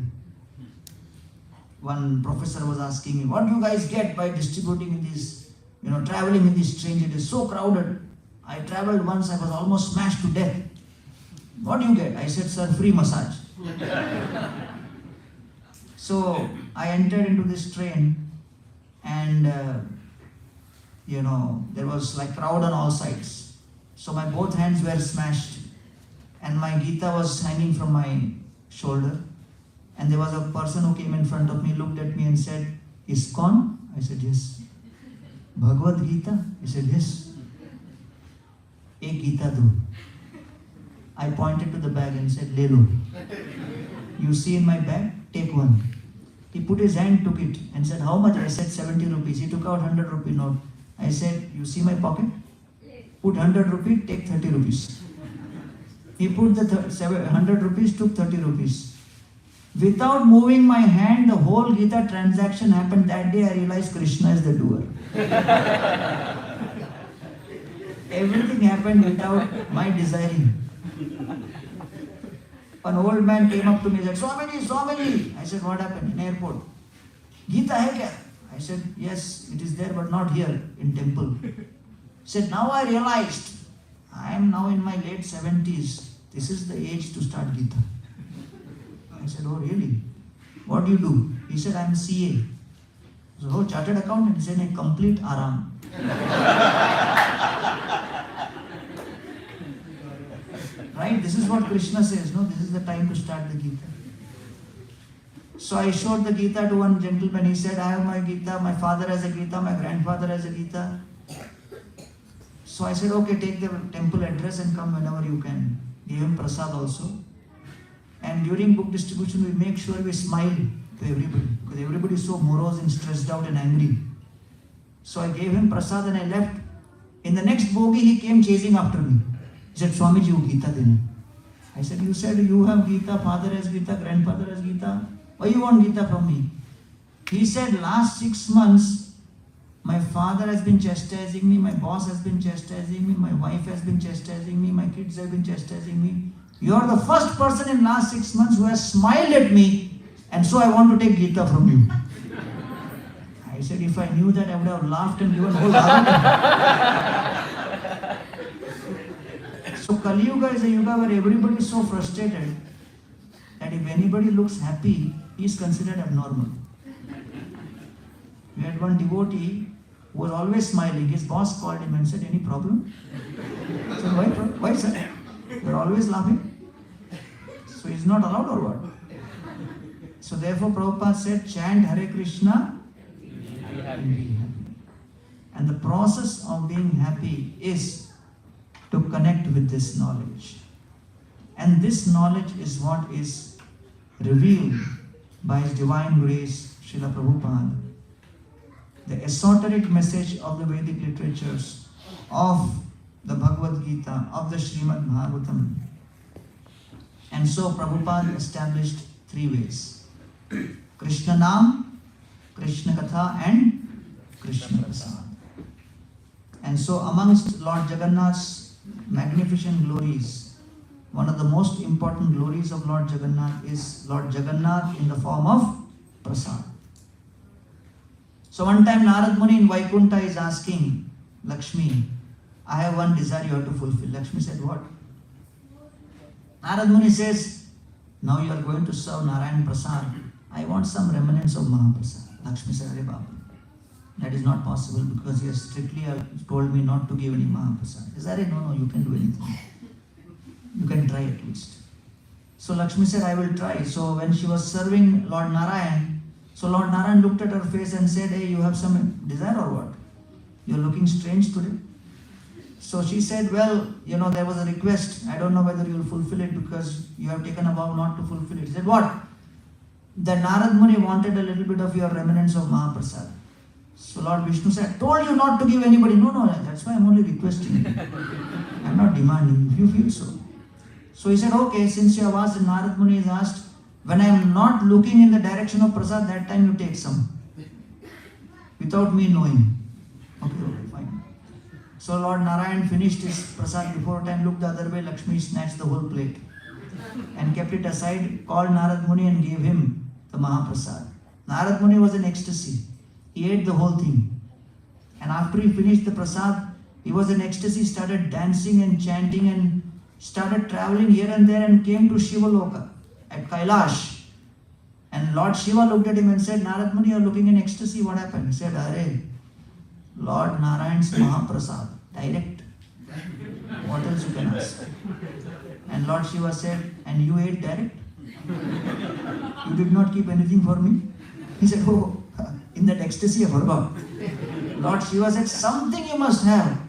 One professor was asking me, what do you guys get by distributing in these, traveling in these trains? It is so crowded. I traveled once, I was almost smashed to death. What do you get? I said, sir, free massage. So I entered into this train, and there was like crowd on all sides. So my both hands were smashed, and my Gita was hanging from my shoulder. And there was a person who came in front of me, looked at me and said, ISKCON? I said, yes. Bhagavad Gita? He said, yes. Ek Gita do. I pointed to the bag and said, Lilo. You see in my bag? Take one. He put his hand, took it, and said, how much? I said, 70 rupees. He took out 100 rupee note. I said, you see my pocket? Put 100 rupees, take 30 rupees. He put the 100 rupees, took 30 rupees. Without moving my hand, the whole Gita transaction happened. That day I realized Krishna is the doer. Everything happened without my desiring. An old man came up to me and said, Swamiji, Swamiji. I said, what happened? In airport. Gita hai kya? I said, yes, it is there, but not here, in temple. He said, now I realized, I am now in my late 70s. This is the age to start Gita. I said, oh really? What do you do? He said, I am CA. So, oh, chartered accountant. He said, a complete aram. Right? This is what Krishna says, no? This is the time to start the Gita. So I showed the Gita to one gentleman. He said, I have my Gita, my father has a Gita, my grandfather has a Gita. So I said, okay, take the temple address and come whenever you can. Give him prasad also. And during book distribution, we make sure we smile to everybody. Because everybody is so morose and stressed out and angry. So I gave him prasad and I left. In the next bogie, he came chasing after me. He said, Swamiji, you Gita dena. I said, you said you have Gita, father has Gita, grandfather has Gita. Why you want Gita from me? He said, last 6 months, my father has been chastising me, my boss has been chastising me, my wife has been chastising me, my kids have been chastising me. You are the first person in last 6 months who has smiled at me, and so I want to take Gita from you. I said, if I knew that, I would have laughed and given whole argument. So Kali Yuga is a yuga where everybody is so frustrated that if anybody looks happy, he is considered abnormal. We had one devotee who was always smiling. His boss called him and said, any problem? I said, why sir? You're always laughing. So he's not allowed or what? So therefore Prabhupada said, chant Hare Krishna and be happy. And the process of being happy is to connect with this knowledge. And this knowledge is what is revealed by His Divine Grace, Srila Prabhupada. The esoteric message of the Vedic literatures, of the Bhagavad Gita, of the Srimad Bhagavatam. And so Prabhupada established 3 ways. Krishna Nam, Krishna Katha and Krishna Prasad. And so amongst Lord Jagannath's magnificent glories, one of the most important glories of Lord Jagannath is Lord Jagannath in the form of Prasad. So one time Narad Muni in Vaikuntha is asking Lakshmi, I have one desire you have to fulfill. Lakshmi said, what? Narad Muni says, now you are going to serve Narayan Prasad. I want some remnants of Mahaprasad. Lakshmi said, Hare Baba, that is not possible because he has strictly told me not to give any Mahaprasad. He said, no, you can do anything. You can try at least. So Lakshmi said, I will try. So when she was serving Lord Narayan, so Lord Narayan looked at her face and said, hey, you have some desire or what? You're looking strange today. So she said, well, there was a request. I don't know whether you will fulfill it because you have taken a vow not to fulfill it. He said, what? The Narad Muni wanted a little bit of your remnants of Mahaprasad. So Lord Vishnu said, told you not to give anybody. No, that's why I'm only requesting. I'm not demanding, if you feel so. So he said, okay, since you have asked, and Narad Muni has asked, when I am not looking in the direction of Prasad, that time you take some. Without me knowing. Okay, fine. So Lord Narayan finished his Prasad before time, looked the other way, Lakshmi snatched the whole plate and kept it aside, called Narad Muni and gave him the Mahaprasad. Narad Muni was in ecstasy. He ate the whole thing. And after he finished the Prasad, he was in ecstasy, started dancing and chanting and started traveling here and there and came to Shiva Loka at Kailash. And Lord Shiva looked at him and said, Narad Muni, you are looking in ecstasy, what happened? He said, Arey, Lord Narayan's Mahaprasad, direct. What else you can ask? And Lord Shiva said, and you ate direct? You did not keep anything for me? He said, oh, in that ecstasy I forgot. Lord Shiva said, something you must have.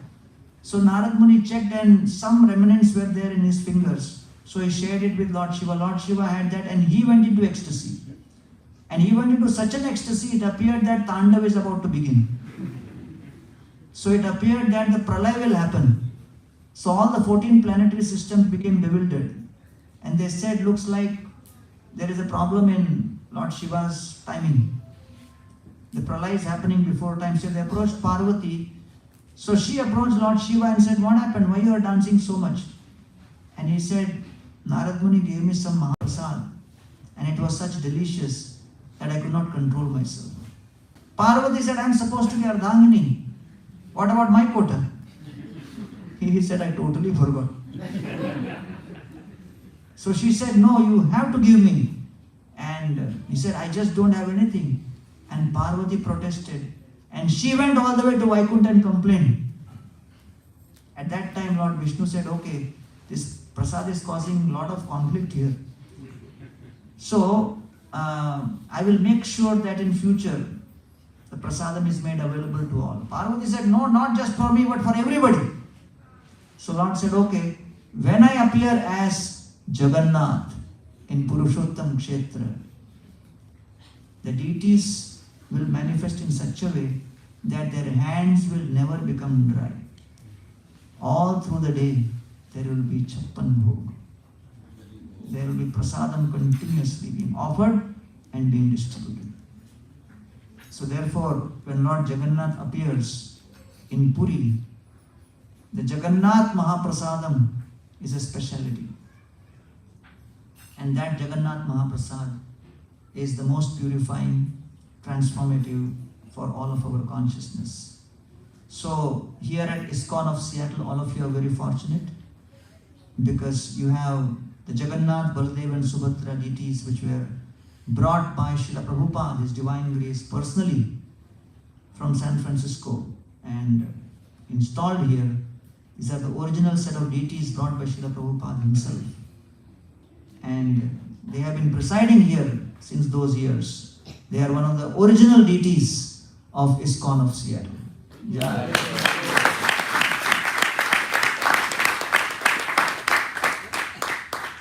So Narad Muni checked and some remnants were there in his fingers. So he shared it with Lord Shiva. Lord Shiva had that and he went into ecstasy. And he went into such an ecstasy, it appeared that Tandav is about to begin. So it appeared that the Pralay will happen. So all the 14 planetary systems became bewildered. And they said, looks like there is a problem in Lord Shiva's timing. The Pralay is happening before time. So they approached Parvati. So she approached Lord Shiva and said, what happened? Why you are dancing so much? And he said, Narad Muni gave me some Mahaprasad and it was such delicious that I could not control myself. Parvati said, I am supposed to be Ardhangini. What about my quota? He said, I totally forgot. So she said, no, you have to give me. And he said, I just don't have anything. And Parvati protested. And she went all the way to Vaikuntha and complained. At that time, Lord Vishnu said, okay, this prasad is causing a lot of conflict here. So, I will make sure that in future, the prasadam is made available to all. Parvati said, no, not just for me, but for everybody. So Lord said, okay, when I appear as Jagannath in Purushottam Kshetra, the deities will manifest in such a way that their hands will never become dry. All through the day, there will be Chappan Bhog. There will be prasadam continuously being offered and being distributed. So therefore, when Lord Jagannath appears in Puri, the Jagannath Mahaprasadam is a speciality. And that Jagannath Mahaprasad is the most purifying, transformative for all of our consciousness. So here at ISKCON of Seattle, all of you are very fortunate because you have the Jagannath, Baladev and Subhadra deities which were brought by Srila Prabhupada, His Divine Grace, personally from San Francisco and installed here. These are the original set of deities brought by Srila Prabhupada himself. And they have been presiding here since those years. They are one of the original deities of ISKCON of Seattle. Yeah.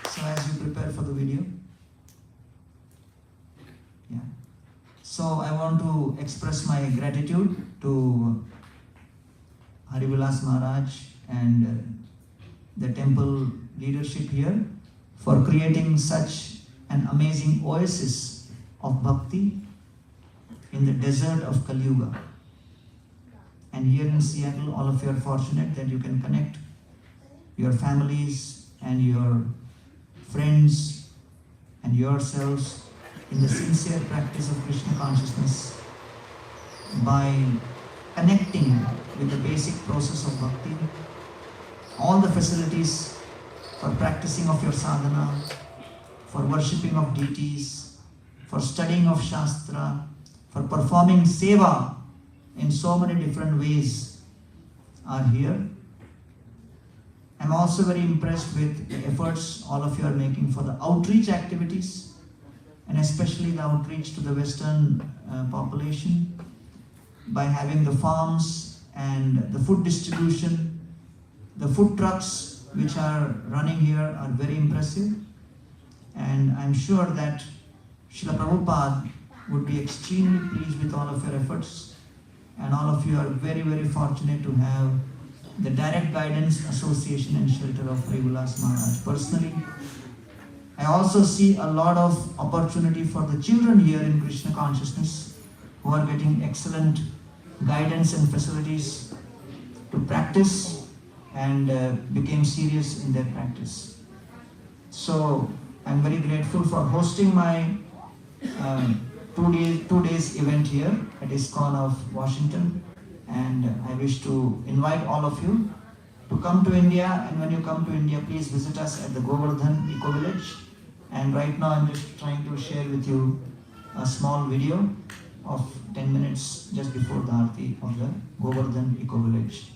So as you prepare for the video, so I want to express my gratitude to Harivilas Maharaj and the temple leadership here for creating such an amazing oasis of bhakti in the desert of Kali Yuga. And here in Seattle, all of you are fortunate that you can connect your families and your friends and yourselves in the sincere practice of Krishna consciousness by connecting with the basic process of bhakti, all the facilities for practicing of your sadhana, for worshipping of deities, for studying of Shastra, for performing seva in so many different ways are here. I'm also very impressed with the efforts all of you are making for the outreach activities, and especially the outreach to the Western population by having the farms and the food distribution. The food trucks which are running here are very impressive, and I'm sure that Srila Prabhupada would be extremely pleased with all of your efforts, and all of you are very, very fortunate to have the direct guidance, association and shelter of Harivilas Maharaj. Personally, I also see a lot of opportunity for the children here in Krishna consciousness who are getting excellent guidance and facilities to practice and became serious in their practice. So I'm very grateful for hosting my 2 days event here at ISKCON of Washington, and I wish to invite all of you to come to India, and when you come to India, please visit us at the Govardhan Eco Village. And right now I'm just trying to share with you a small video of 10 minutes just before the Aarti of the Govardhan Eco Village.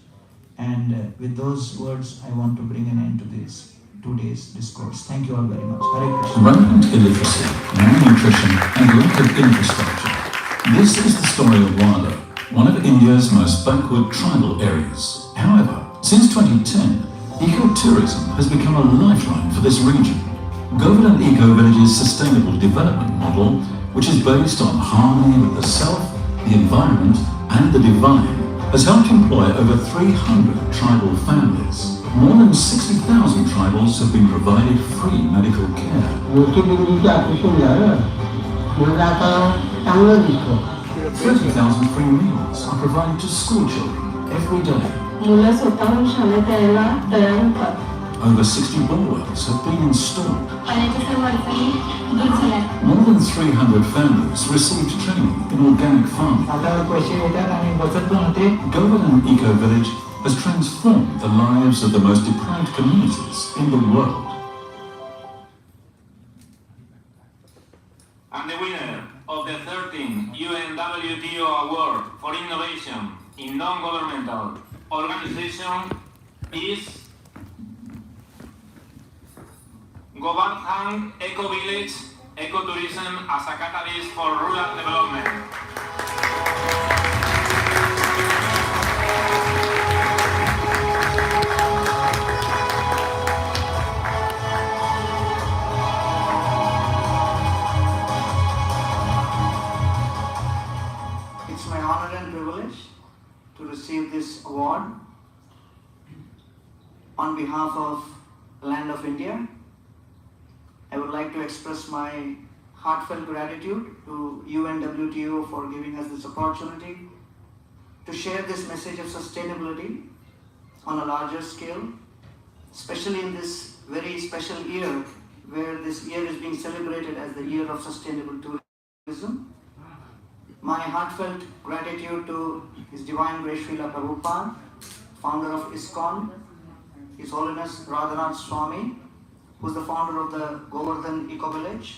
And with those words, I want to bring an end to this 2 days discourse. Thank you all very much. Hare Krishna. Rampant illiteracy, malnutrition, and lack of infrastructure. This is the story of Wada, one of India's most backward tribal areas. However, since 2010, ecotourism has become a lifeline for this region. Govardhan Eco Village's sustainable development model, which is based on harmony with the self, the environment, and the divine, has helped employ over 300 tribal families. More than 60,000 tribals have been provided free medical care. 30,000 free meals are provided to school children every day. Over 60 bore-wells have been installed. More than 300 families received training in organic farming. Govardhan Eco-Village has transformed the lives of the most deprived communities in the world. And the winner of the 13th UNWTO Award for Innovation in Non-Governmental Organization is Govardhan Eco-Village Ecotourism as a Catalyst for Rural Development. It's my honor and privilege to receive this award on behalf of the land of India. I would like to express my heartfelt gratitude to UNWTO for giving us this opportunity to share this message of sustainability on a larger scale, especially in this very special year where this year is being celebrated as the year of sustainable tourism. My heartfelt gratitude to His Divine Grace Srila Prabhupada, founder of ISKCON, His Holiness Radhanath Swami, who is the founder of the Govardhan Eco-Village,